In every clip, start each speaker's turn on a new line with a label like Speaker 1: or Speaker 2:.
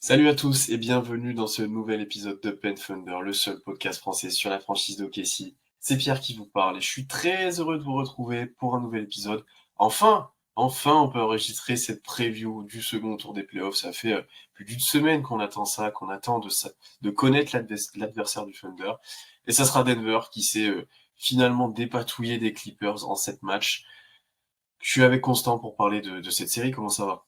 Speaker 1: Salut à tous et bienvenue dans ce nouvel épisode de Pen Thunder, le seul podcast français sur la franchise d'OKC. C'est Pierre qui vous parle et je suis très heureux de vous retrouver pour un nouvel épisode. Enfin, on peut enregistrer cette preview du second tour des playoffs. Ça fait plus d'une semaine qu'on attend ça, qu'on attend de connaître l'adversaire du Thunder. Et ça sera Denver qui s'est finalement dépatouillé des Clippers en 7 matchs. Je suis avec Constant pour parler de cette série. Comment ça va?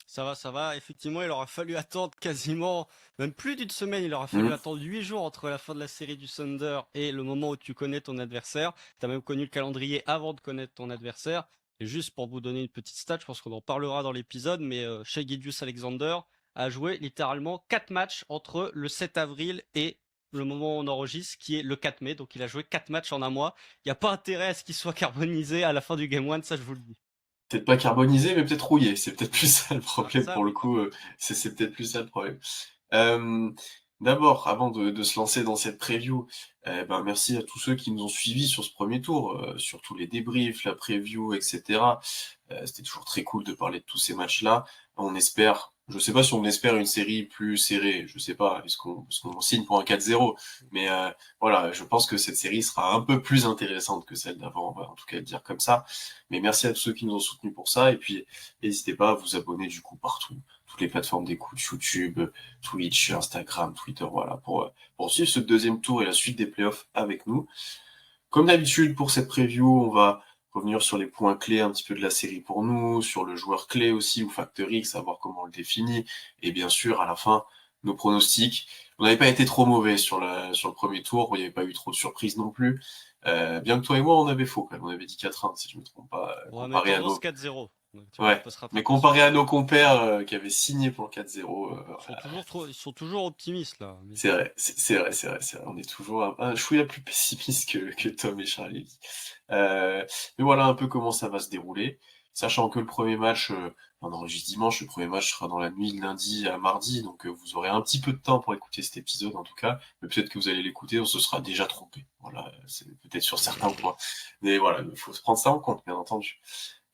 Speaker 2: Ça va, ça va. Effectivement, il aura fallu attendre quasiment, même plus d'une semaine, il aura fallu
Speaker 1: Hmm.
Speaker 2: attendre 8 jours entre la fin de la série du Thunder et le moment où tu connais ton adversaire. Tu as même connu le calendrier avant de connaître ton adversaire. Et juste pour vous donner une petite stat, je pense qu'on en parlera dans l'épisode, mais Shai Gilgeous-Alexander a joué littéralement 4 matchs entre le 7 avril et le moment où on enregistre, qui est le 4 mai. Donc il a joué 4 matchs en un mois. Il n'y a pas intérêt à ce qu'il soit carbonisé à la fin du Game 1, ça je vous le dis.
Speaker 1: Peut-être pas carbonisé, mais peut-être rouillé. C'est peut-être plus ça le
Speaker 2: Ah,
Speaker 1: problème
Speaker 2: ça
Speaker 1: pour le
Speaker 2: oui,
Speaker 1: coup. C'est peut-être plus ça le problème. Euh, D'abord, avant de se lancer dans cette preview, merci à tous ceux qui nous ont suivis sur ce premier tour, sur tous les débriefs, la preview, etc. C'était toujours très cool de parler de tous ces matchs-là. On espère, je sais pas si on espère une série plus serrée, je sais pas, est-ce qu'on signe pour un 4-0, mais voilà, je pense que cette série sera un peu plus intéressante que celle d'avant, on va en tout cas le dire comme ça. Mais merci à tous ceux qui nous ont soutenus pour ça, et puis n'hésitez pas à vous abonner du coup partout, toutes les plateformes d'écoute, YouTube, Twitch, Instagram, Twitter, voilà, pour suivre ce deuxième tour et la suite des playoffs avec nous. Comme d'habitude, pour cette preview, on va revenir sur les points clés un petit peu de la série pour nous, sur le joueur clé aussi, ou Factor X, savoir comment on le définit, et bien sûr, à la fin, nos pronostics. On n'avait pas été trop mauvais sur le premier tour, il n'y avait pas eu trop de surprises non plus. Bien que toi et moi, on avait faux quand même, on avait dit 4-1, si je me trompe pas,
Speaker 2: on va mettre
Speaker 1: comparé à
Speaker 2: tendance
Speaker 1: nos...
Speaker 2: 4-0. Donc tu vois, on
Speaker 1: Ouais,
Speaker 2: peut se
Speaker 1: mais
Speaker 2: rattraper sur
Speaker 1: comparé à
Speaker 2: ça.
Speaker 1: nos compères qui avaient signé pour le 4-0,
Speaker 2: Ils sont toujours optimistes là.
Speaker 1: c'est vrai, c'est vrai. On est toujours un chouïa plus pessimiste que Tom et Charlie. Euh, mais voilà un peu comment ça va se dérouler. Sachant que le premier match, on enregistre dimanche, le premier match sera dans la nuit de lundi à mardi, donc vous aurez un petit peu de temps pour écouter cet épisode en tout cas. Mais peut-être que vous allez l'écouter, on se sera déjà trompé. Voilà, c'est peut-être sur certains points. Mais voilà, il faut se prendre ça en compte, bien entendu.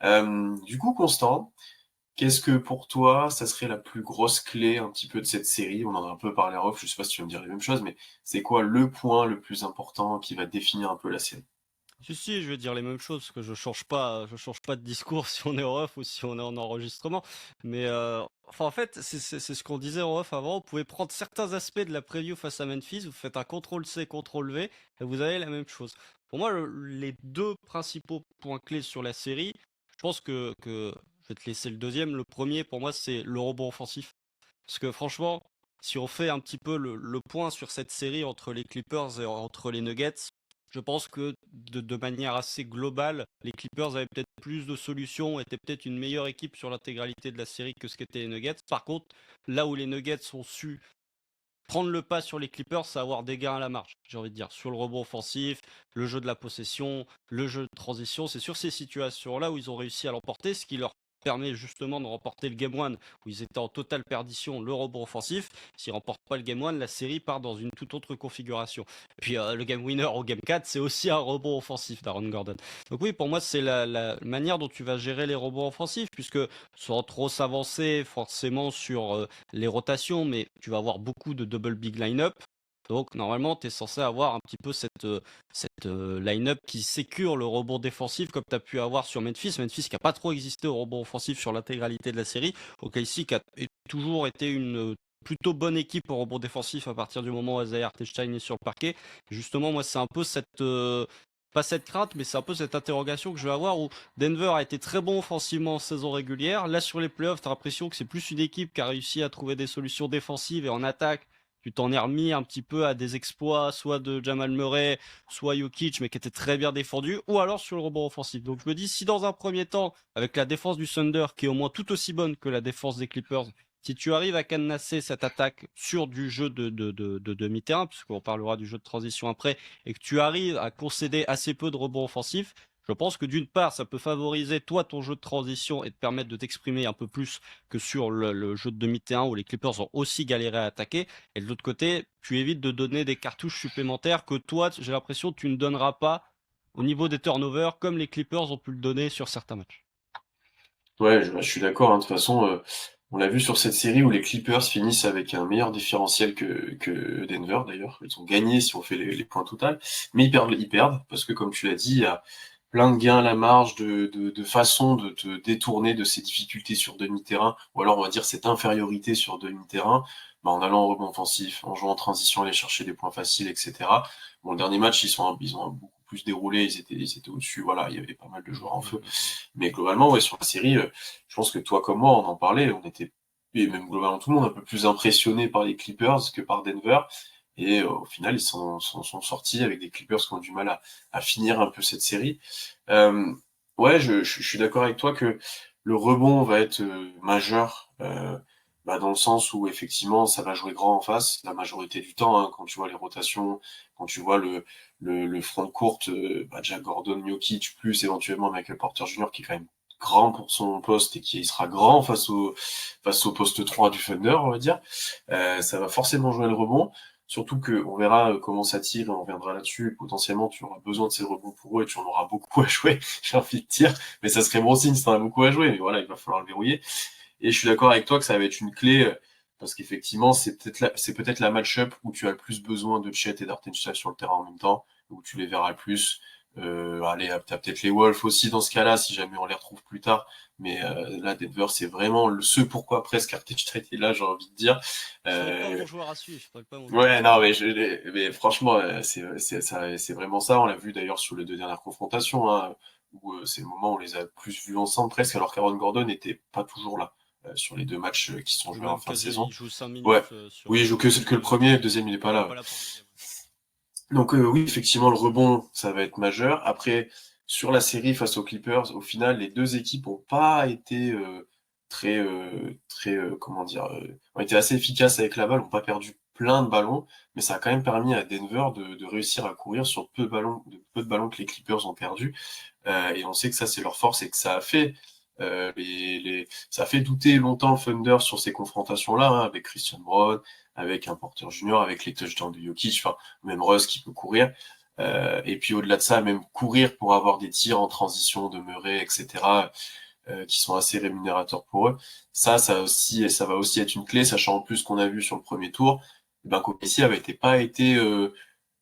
Speaker 1: Du coup, Constant, qu'est-ce que pour toi, ça serait la plus grosse clé un petit peu de cette série? On en a un peu parlé en off, je sais pas si tu vas me dire les mêmes choses, mais c'est quoi le point le plus important qui va définir un peu la série?
Speaker 2: Si, si, je vais dire les mêmes choses parce que je change pas de discours si on est en off ou si on est en enregistrement. Mais enfin, en fait, c'est ce qu'on disait en off avant. Vous pouvez prendre certains aspects de la preview face à Memphis, vous faites un CTRL-C, CTRL-V et vous avez la même chose. Pour moi, les deux principaux points clés sur la série, je pense que je vais te laisser le deuxième. Le premier, pour moi, c'est le rebond offensif. Parce que franchement, si on fait un petit peu le point sur cette série entre les Clippers et entre les Nuggets, je pense que de manière assez globale, les Clippers avaient peut-être plus de solutions, étaient peut-être une meilleure équipe sur l'intégralité de la série que ce qu'étaient les Nuggets. Par contre, là où les Nuggets ont su prendre le pas sur les Clippers, c'est avoir des gains à la marge, j'ai envie de dire, sur le rebond offensif, le jeu de la possession, le jeu de transition. C'est sur ces situations-là où ils ont réussi à l'emporter, ce qui leur permet justement de remporter le Game 1 où ils étaient en totale perdition, le rebond offensif. S'ils remportent pas le Game 1, la série part dans une toute autre configuration. Et puis le Game Winner au Game 4, c'est aussi un rebond offensif d'Aaron Gordon. Donc oui, pour moi, c'est la manière dont tu vas gérer les rebonds offensifs, puisque sans trop s'avancer forcément sur les rotations, mais tu vas avoir beaucoup de double big line-up. Donc normalement, tu es censé avoir un petit peu cette line-up qui sécure le rebond défensif comme tu as pu avoir sur Memphis. Memphis qui n'a pas trop existé au rebond offensif sur l'intégralité de la série. OKC qui a toujours été une plutôt bonne équipe au rebond défensif à partir du moment où Isaiah Hartenstein est sur le parquet. Justement, moi, c'est un peu pas cette crainte, mais c'est un peu cette interrogation que je vais avoir où Denver a été très bon offensivement en saison régulière. Là, sur les playoffs, tu as l'impression que c'est plus une équipe qui a réussi à trouver des solutions défensives et en attaque. Tu t'en es remis un petit peu à des exploits, soit de Jamal Murray, soit Jokic, mais qui étaient très bien défendus, ou alors sur le rebond offensif. Donc je me dis, si dans un premier temps, avec la défense du Thunder, qui est au moins tout aussi bonne que la défense des Clippers, si tu arrives à cadenasser cette attaque sur du jeu de demi-terrain, puisqu'on parlera du jeu de transition après, et que tu arrives à concéder assez peu de rebonds offensifs, je pense que d'une part, ça peut favoriser toi ton jeu de transition et te permettre de t'exprimer un peu plus que sur le jeu de demi-terrain où les Clippers ont aussi galéré à attaquer. Et de l'autre côté, tu évites de donner des cartouches supplémentaires que toi, j'ai l'impression que tu ne donneras pas au niveau des turnovers comme les Clippers ont pu le donner sur certains matchs.
Speaker 1: Ouais, je suis d'accord, hein, de toute façon, On l'a vu sur cette série où les Clippers finissent avec un meilleur différentiel que Denver d'ailleurs. Ils ont gagné si on fait les points total, mais ils perdent parce que comme tu l'as dit, il y a plein de gains à la marge, de façons de te détourner de ces difficultés sur demi-terrain, ou alors on va dire cette infériorité sur demi-terrain, bah, en allant en rebond offensif, en jouant en transition, aller chercher des points faciles, etc. Bon, le dernier match, ils ont beaucoup plus déroulé, ils étaient au-dessus, voilà, il y avait pas mal de joueurs en feu. Mais globalement, ouais, sur la série, je pense que toi comme moi, on en parlait, on était, et même globalement tout le monde, un peu plus impressionné par les Clippers que par Denver. Et au final, ils sont sortis avec des Clippers qui ont du mal à finir un peu cette série. Euh, ouais, je suis d'accord avec toi que le rebond va être majeur, bah, dans le sens où effectivement, ça va jouer grand en face la majorité du temps, hein, quand tu vois les rotations, quand tu vois le front de courte, bah, Jack Gordon, Jokic, plus éventuellement Michael Porter Jr. qui est quand même grand pour son poste et qui sera grand face au poste 3 du Thunder, on va dire. Ça va forcément jouer le rebond. Surtout que on verra comment ça tire et on reviendra là-dessus. Potentiellement, tu auras besoin de ces rebonds pour eux et tu en auras beaucoup à jouer, j'ai envie de dire. Mais ça serait bon signe si t'en as beaucoup à jouer. Mais voilà, il va falloir le verrouiller. Et je suis d'accord avec toi que ça va être une clé, parce qu'effectivement, c'est peut-être la match-up où tu as le plus besoin de Chet et d'Artenstein sur le terrain en même temps, où tu les verras le plus. Allez, t'as peut-être les Wolves aussi dans ce cas-là, si jamais on les retrouve plus tard. Mais là, Denver, c'est vraiment ce pourquoi presque Hartenstein est là, j'ai envie de dire.
Speaker 2: Ce serait pas
Speaker 1: Euh,
Speaker 2: mon joueur à suivre, ce serait pas mon joueur à
Speaker 1: Ouais,
Speaker 2: suivre.
Speaker 1: non, mais franchement, c'est vraiment ça. On l'a vu d'ailleurs sur les deux dernières confrontations, hein, où c'est le moment où on les a plus vus ensemble presque, alors qu'Aaron Gordon n'était pas toujours là sur les deux matchs qui sont
Speaker 2: Ou
Speaker 1: joués en
Speaker 2: même
Speaker 1: fin de
Speaker 2: quasi,
Speaker 1: saison.
Speaker 2: il joue 5
Speaker 1: Ouais,
Speaker 2: minutes
Speaker 1: oui, il joue que le premier, le deuxième il est pas
Speaker 2: il est
Speaker 1: là.
Speaker 2: pas
Speaker 1: Ouais.
Speaker 2: là pour le deuxième. Ouais.
Speaker 1: Donc oui, effectivement, le rebond, ça va être majeur. Après, sur la série face aux Clippers, au final, les deux équipes ont pas été très, comment dire, ont été assez efficaces avec la balle, ont pas perdu plein de ballons, mais ça a quand même permis à Denver de réussir à courir sur peu de ballons que les Clippers ont perdus. Et on sait que ça, c'est leur force et que ça a fait ça a fait douter longtemps le Thunder sur ces confrontations-là, hein, avec Christian Brown, avec un Porter Junior, avec les touchdowns de Jokic, enfin, même Russ qui peut courir. Et puis au-delà de ça, même courir pour avoir des tirs en transition de Murray, etc., qui sont assez rémunérateurs pour eux. Ça va aussi être une clé, sachant en plus qu'on a vu sur le premier tour, ben, qu'OKC pas été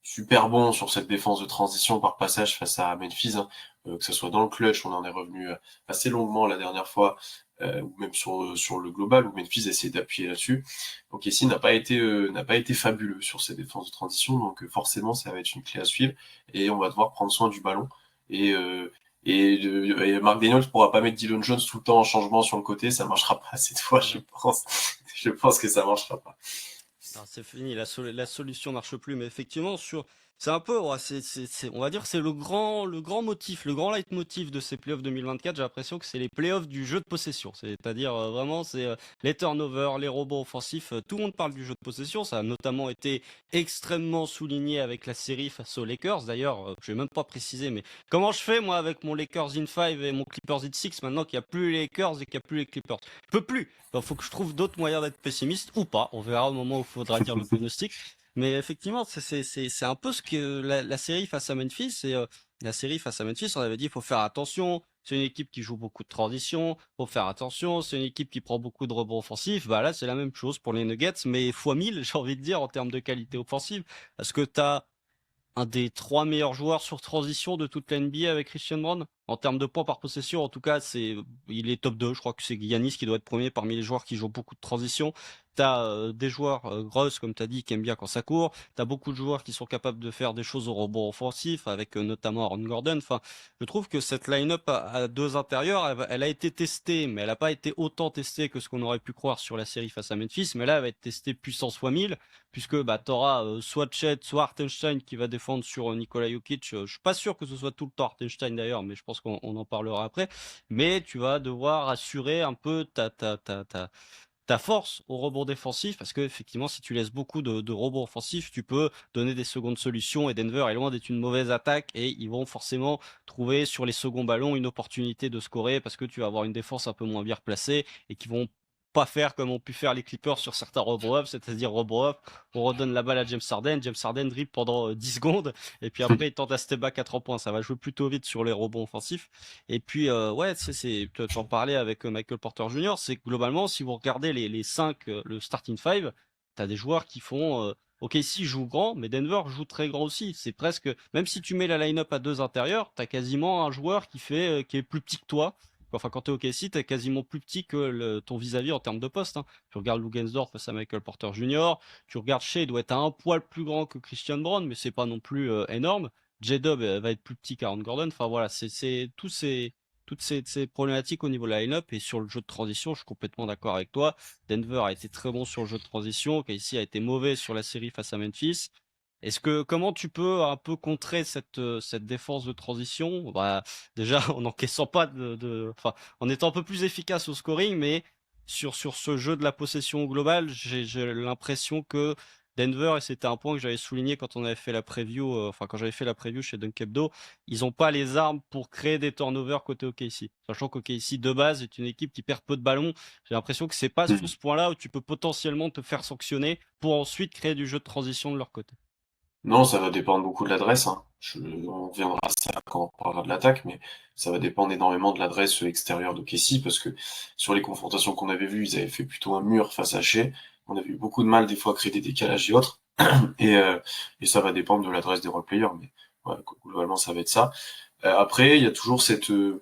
Speaker 1: super bon sur cette défense de transition par passage face à Memphis, hein. Que ce soit dans le clutch, on en est revenu assez longuement la dernière fois, ou même sur le global, où Memphis essayait d'appuyer là-dessus. Donc ici n'a pas été fabuleux sur ces défenses de transition, donc forcément ça va être une clé à suivre, et on va devoir prendre soin du ballon. Et, euh, et Mark Daniels ne pourra pas mettre Dillon Jones tout le temps en changement sur le côté, ça marchera pas cette fois, je
Speaker 2: Non.
Speaker 1: pense. Je pense que ça marchera pas.
Speaker 2: Non, c'est fini, la solution marche plus, mais effectivement, c'est un peu, ouais, on va dire, c'est le grand motif, le grand leitmotiv de ces playoffs 2024. J'ai l'impression que c'est les playoffs du jeu de possession, c'est-à-dire vraiment, c'est les turnovers, les rebonds offensifs. Tout le monde parle du jeu de possession, ça a notamment été extrêmement souligné avec la série face aux Lakers. D'ailleurs, je vais même pas préciser, mais comment je fais moi avec mon Lakers in 5 et mon Clippers in 6 maintenant qu'il n'y a plus les Lakers et qu'il n'y a plus les Clippers? Je peux plus. Il faut que je trouve d'autres moyens d'être pessimiste ou pas. On verra au moment où il faudra dire le pronostic. Mais effectivement, c'est un peu ce que la série face à Memphis. La série face à Memphis, on avait dit il faut faire attention. C'est une équipe qui joue beaucoup de transition. Faut faire attention. C'est une équipe qui prend beaucoup de rebonds offensifs. Bah là, c'est la même chose pour les Nuggets, mais fois 1000, j'ai envie de dire, en termes de qualité offensive. Parce que tu as un des trois meilleurs joueurs sur transition de toute la NBA avec Christian Brown. En termes de points par possession, en tout cas, il est top 2. Je crois que c'est Giannis qui doit être premier parmi les joueurs qui jouent beaucoup de transition. T'as des joueurs, Russ, comme tu as dit, qui aiment bien quand ça court. T'as beaucoup de joueurs qui sont capables de faire des choses au rebond offensif, avec notamment Aaron Gordon. Enfin, je trouve que cette line-up à deux intérieurs, elle a été testée, mais elle n'a pas été autant testée que ce qu'on aurait pu croire sur la série face à Memphis. Mais là, elle va être testée puissance fois 1000 puisque bah, tu auras soit Chet, soit Hartenstein qui va défendre sur Nikola Jokic. Je suis pas sûr que ce soit tout le temps Hartenstein d'ailleurs, mais je pense qu'on en parlera après. Mais tu vas devoir assurer un peu ta force au rebond défensif, parce que effectivement, si tu laisses beaucoup de rebonds offensifs, tu peux donner des secondes solutions. Et Denver est loin d'être une mauvaise attaque, et ils vont forcément trouver sur les seconds ballons une opportunité de scorer, parce que tu vas avoir une défense un peu moins bien replacée, et qui vont pas faire comme ont pu faire les Clippers sur certains rebond-up, c'est-à-dire rebond-up, on redonne la balle à James Harden dribble pendant 10 secondes, et puis après il tente un step back à 3 points. Ça va jouer plutôt vite sur les rebonds offensifs. Et puis, ouais, tu en parlais avec Michael Porter Jr., c'est que globalement, si vous regardez les 5, le starting 5, t'as des joueurs qui font. OKC joue grand, mais Denver joue très grand aussi. C'est presque, même si tu mets la line-up à deux intérieurs, t'as quasiment un joueur qui est plus petit que toi. Enfin, quand t'es OKC, t'es quasiment plus petit que ton vis-à-vis en termes de poste, hein. Tu regardes Lugensdorf face à Michael Porter Jr., tu regardes Shea, il doit être un poil plus grand que Christian Brown, mais c'est pas non plus énorme. J-Dub va être plus petit qu'Aaron Gordon. Enfin voilà, c'est toutes ces problématiques au niveau de la line-up, et sur le jeu de transition, je suis complètement d'accord avec toi. Denver a été très bon sur le jeu de transition, KC a été mauvais sur la série face à Memphis. Comment tu peux un peu contrer cette défense de transition? Bah, déjà, en n'encaissant pas enfin, en étant un peu plus efficace au scoring, mais sur ce jeu de la possession globale, j'ai l'impression que Denver, et c'était un point que j'avais souligné quand on avait fait la preview, enfin, quand j'avais fait la preview chez Dunkebdo, ils n'ont pas les armes pour créer des turnovers côté OKC. Sachant qu'OKC, de base, est une équipe qui perd peu de ballons. J'ai l'impression que c'est pas sur ce point-là où tu peux potentiellement te faire sanctionner pour ensuite créer du jeu de transition de leur côté.
Speaker 1: Non, ça va dépendre beaucoup de l'adresse, hein. On reviendra à ça quand on parlera de l'attaque, mais ça va dépendre énormément de l'adresse extérieure de Kessie, parce que sur les confrontations qu'on avait vues, ils avaient fait plutôt un mur face à Shea. On avait eu beaucoup de mal des fois à créer des décalages et autres, et, euh, et ça va dépendre de l'adresse des role-players, mais ouais, globalement ça va être ça. Après, il y a toujours il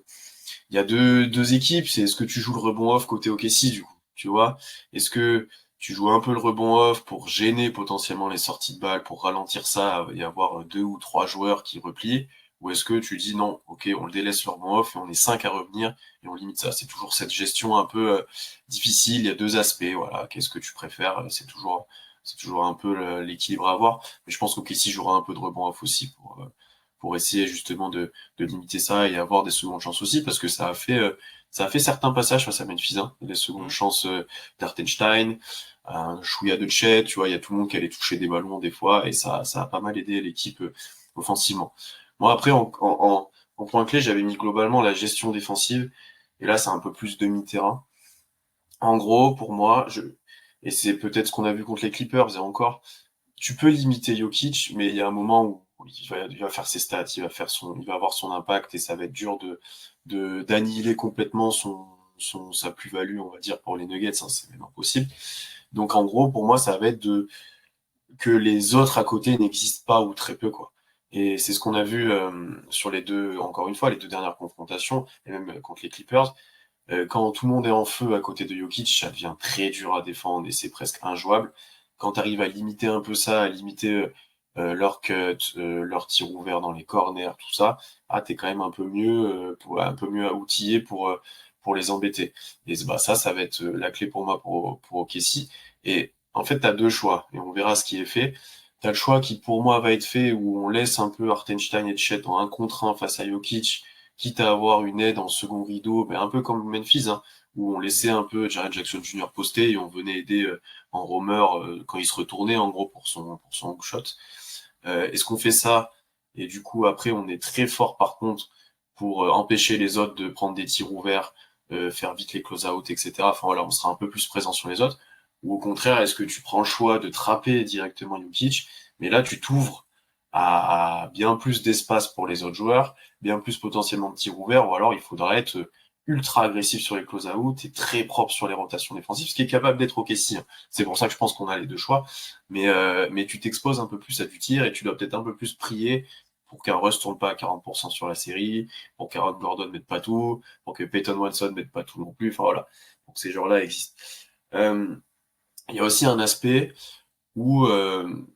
Speaker 1: y a deux équipes, c'est est-ce que tu joues le rebond off côté OKC du coup, tu vois? Est-ce que tu joues un peu le rebond off pour gêner potentiellement les sorties de balles, pour ralentir ça et avoir deux ou trois joueurs qui replient? Ou est-ce que tu dis non, ok, on le délaisse le rebond off et on est cinq à revenir et on limite ça? C'est toujours cette gestion un peu difficile, il y a deux aspects, voilà. Qu'est-ce que tu préfères? C'est toujours un peu l'équilibre à avoir. Mais je pense qu'OKC jouera un peu de rebond off aussi pour essayer justement de limiter ça et avoir des secondes chances aussi, parce que ça a fait certains passages face à Memphis, hein, des secondes
Speaker 2: Mm.
Speaker 1: chances d'Hartenstein, un chouïa de Chet, tu vois, il y a tout le monde qui allait toucher des ballons des fois, et ça a pas mal aidé l'équipe offensivement. Moi, après, en point clé, j'avais mis globalement la gestion défensive, et là, c'est un peu plus demi-terrain. En gros, pour moi, et c'est peut-être ce qu'on a vu contre les Clippers, et encore, tu peux limiter Jokic, mais il y a un moment où il va faire ses stats, il va avoir son impact, et ça va être dur d'annihiler complètement sa plus-value, on va dire, pour les Nuggets, hein, c'est même impossible. Donc, en gros, pour moi, ça va être que les autres à côté n'existent pas ou très peu, quoi. Et c'est ce qu'on a vu sur encore une fois, les deux dernières confrontations, et même contre les Clippers. Quand tout le monde est en feu à côté de Jokic, ça devient très dur à défendre et c'est presque injouable. Quand tu arrives à limiter un peu ça, à limiter leur cut, leur tir ouvert dans les corners, tout ça, t'es quand même un peu mieux, un peu mieux outillé pour les embêter. Et bah ça va être la clé pour moi pour OKC. Et en fait, t'as deux choix et on verra ce qui est fait. T'as le choix qui pour moi va être fait où on laisse un peu Hartenstein et Chet en un contre un face à Jokic, quitte à avoir une aide en second rideau, mais un peu comme Memphis, hein, où on laissait un peu Jaren Jackson Jr. poster et on venait aider en roamer quand il se retournait en gros pour son hook shot. Est-ce qu'on fait ça et du coup après on est très fort par contre pour empêcher les autres de prendre des tirs ouverts, faire vite les close-out, etc. Enfin voilà, on sera un peu plus présent sur les autres. Ou au contraire, est-ce que tu prends le choix de trapper directement Jokic, mais là tu t'ouvres à bien plus d'espace pour les autres joueurs, bien plus potentiellement de tirs ouverts, ou alors il faudra être ultra agressif sur les close-out et très propre sur les rotations défensives, ce qui est capable d'être OKC, hein. C'est pour ça que je pense qu'on a les deux choix. Mais tu t'exposes un peu plus à du tir et tu dois peut-être un peu plus prier pour qu'un Russ tourne pas à 40% sur la série, pour qu'Aaron Gordon mette pas tout, pour que Peyton Watson mette pas tout non plus. Enfin voilà, donc ces joueurs-là existent. Il y a aussi un aspect où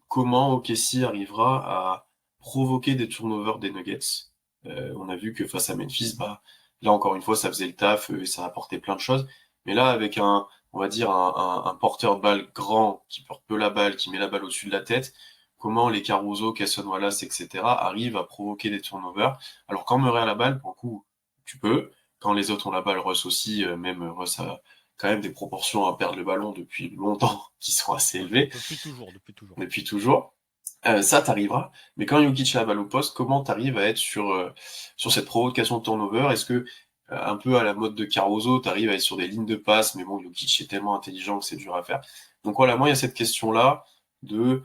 Speaker 1: comment OKC arrivera à provoquer des turnovers des Nuggets. On a vu que face à Memphis, bah là encore une fois, ça faisait le taf et ça apportait plein de choses. Mais là, avec on va dire un porteur de balle grand qui porte peu la balle, qui met la balle au-dessus de la tête, comment les Caruso, Cason Wallace, etc. arrivent à provoquer des turnovers. Alors quand Murray a la balle, pour le coup, tu peux. Quand les autres ont la balle, Russ aussi, même Russ a quand même des proportions à perdre le ballon depuis longtemps qui sont assez élevées,
Speaker 2: Depuis toujours, depuis toujours.
Speaker 1: depuis toujours. Ça t'arrivera, mais quand Jokic a la balle au poste, comment t'arrives à être sur cette provocation de turnover? Est-ce que un peu à la mode de Caruso, t'arrives à être sur des lignes de passe, mais bon, Jokic est tellement intelligent que c'est dur à faire. Donc voilà, moi, il y a cette question-là de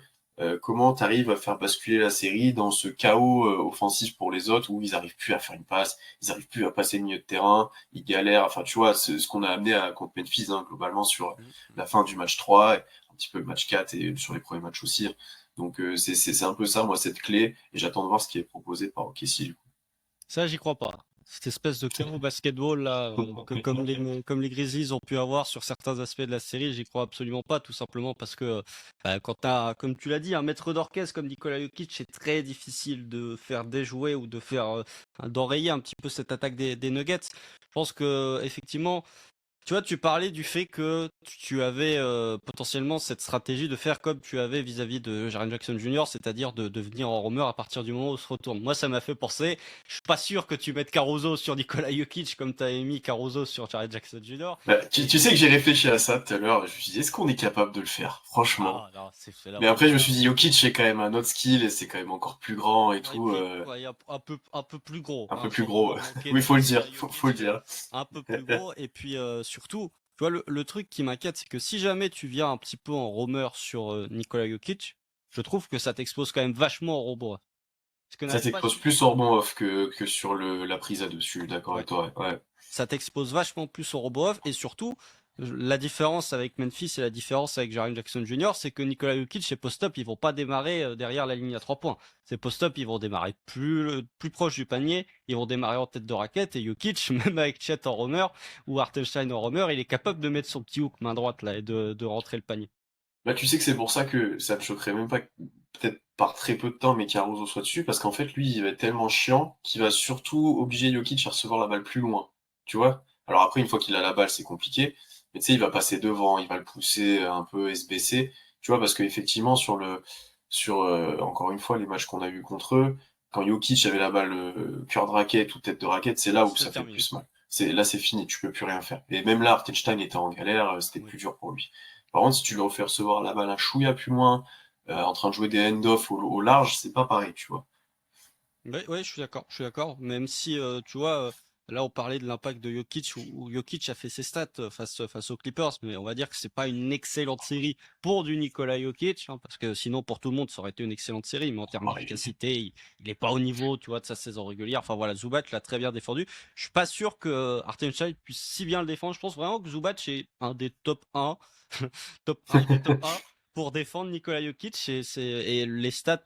Speaker 1: comment t'arrives à faire basculer la série dans ce chaos offensif pour les autres où ils arrivent plus à faire une passe, ils arrivent plus à passer le milieu de terrain, ils galèrent. Enfin, tu vois, c'est ce qu'on a amené contre Memphis, hein, globalement, sur la fin du match 3, un petit peu le match 4 et sur les premiers matchs aussi. Donc c'est un peu ça, moi, cette clé, et j'attends de voir ce qui est proposé par OKC.
Speaker 2: Ça, j'y crois pas. Cette espèce de chaos basketball là, comme les Grizzlies ont pu avoir sur certains aspects de la série, j'y crois absolument pas, tout simplement parce que quand t'as, comme tu l'as dit, un maître d'orchestre comme Nikola Jokic, c'est très difficile de faire déjouer ou de faire d'enrayer un petit peu cette attaque des Nuggets. Je pense que effectivement, tu vois, tu parlais du fait que tu avais potentiellement cette stratégie de faire comme tu avais vis-à-vis de Jaren Jackson Jr., c'est-à-dire de venir en roamer à partir du moment où on se retourne. Moi, ça m'a fait penser, je suis pas sûr que tu mettes Caruso sur Nikola Jokic comme tu as mis Caruso sur Jaren Jackson Jr.
Speaker 1: Bah,
Speaker 2: Et
Speaker 1: tu sais que j'ai réfléchi à ça tout à l'heure, je me suis dit, est-ce qu'on est capable de le faire, franchement?
Speaker 2: ah non, c'est là
Speaker 1: Mais
Speaker 2: où
Speaker 1: après, je me suis dit, Jokic, c'est quand même un autre skill, et c'est quand même encore plus grand et
Speaker 2: et
Speaker 1: tout,
Speaker 2: puis ouais, un peu plus gros,
Speaker 1: un
Speaker 2: hein,
Speaker 1: peu plus
Speaker 2: sans
Speaker 1: gros.
Speaker 2: vouloir manquer
Speaker 1: Oui,
Speaker 2: de
Speaker 1: faut le
Speaker 2: respect
Speaker 1: dire,
Speaker 2: à
Speaker 1: faut le
Speaker 2: Jokic,
Speaker 1: dire.
Speaker 2: un peu plus gros. Et puis surtout, tu vois, le truc qui m'inquiète, c'est que si jamais tu viens un petit peu en roamer sur Nikola Jokic, je trouve que ça t'expose quand même vachement au robot. Parce que
Speaker 1: Ça
Speaker 2: n'arrive pas
Speaker 1: t'expose plus en rebond off que sur la prise à deux, je suis d'accord
Speaker 2: ouais.
Speaker 1: avec toi, ouais.
Speaker 2: Ça t'expose vachement plus au robot off et surtout la différence avec Memphis et la différence avec Jaren Jackson Jr., c'est que Nikola Jokic et post-up, ils vont pas démarrer derrière la ligne à 3 points. Ces post-up, ils vont démarrer plus proche du panier, ils vont démarrer en tête de raquette et Jokic, même avec Chet en roamer ou Hartenstein en roamer, il est capable de mettre son petit hook main droite là et de rentrer le panier.
Speaker 1: Là, tu sais que c'est pour ça que ça ne choquerait même pas, peut-être par très peu de temps, mais qu'Aruso soit dessus, parce qu'en fait, lui, il va être tellement chiant qu'il va surtout obliger Jokic à recevoir la balle plus loin. Tu vois? Alors après, une fois qu'il a la balle, c'est compliqué, mais tu sais, il va passer devant, il va le pousser un peu et se baisser. Tu vois, parce qu'effectivement, encore une fois, les matchs qu'on a vus contre eux, quand Jokic avait la balle cœur de raquette ou tête de raquette, c'est là où
Speaker 2: C'est
Speaker 1: ça fait le
Speaker 2: terminé.
Speaker 1: plus mal. Là, c'est fini, tu peux plus rien faire. Et même là, Hartenstein était en galère, c'était
Speaker 2: Oui.
Speaker 1: plus dur pour lui. Par contre, si tu le refais recevoir la balle un chouïa plus loin, en train de jouer des end-off au large, c'est pas pareil, tu vois.
Speaker 2: Ouais, ouais, je suis d'accord. Même si, tu vois, là, on parlait de l'impact de Jokic, où Jokic a fait ses stats face aux Clippers, mais on va dire que c'est pas une excellente série pour du Nikola Jokic, hein, parce que sinon, pour tout le monde, ça aurait été une excellente série, mais en termes
Speaker 1: Pareil.
Speaker 2: d'efficacité, il est pas au niveau, tu vois, de sa saison régulière. Enfin voilà, Zubac l'a très bien défendu. Je suis pas sûr que Hartenstein puisse si bien le défendre. Je pense vraiment que Zubac est un des top 1, top 1 des top 1 pour défendre Nikola Jokic et les stats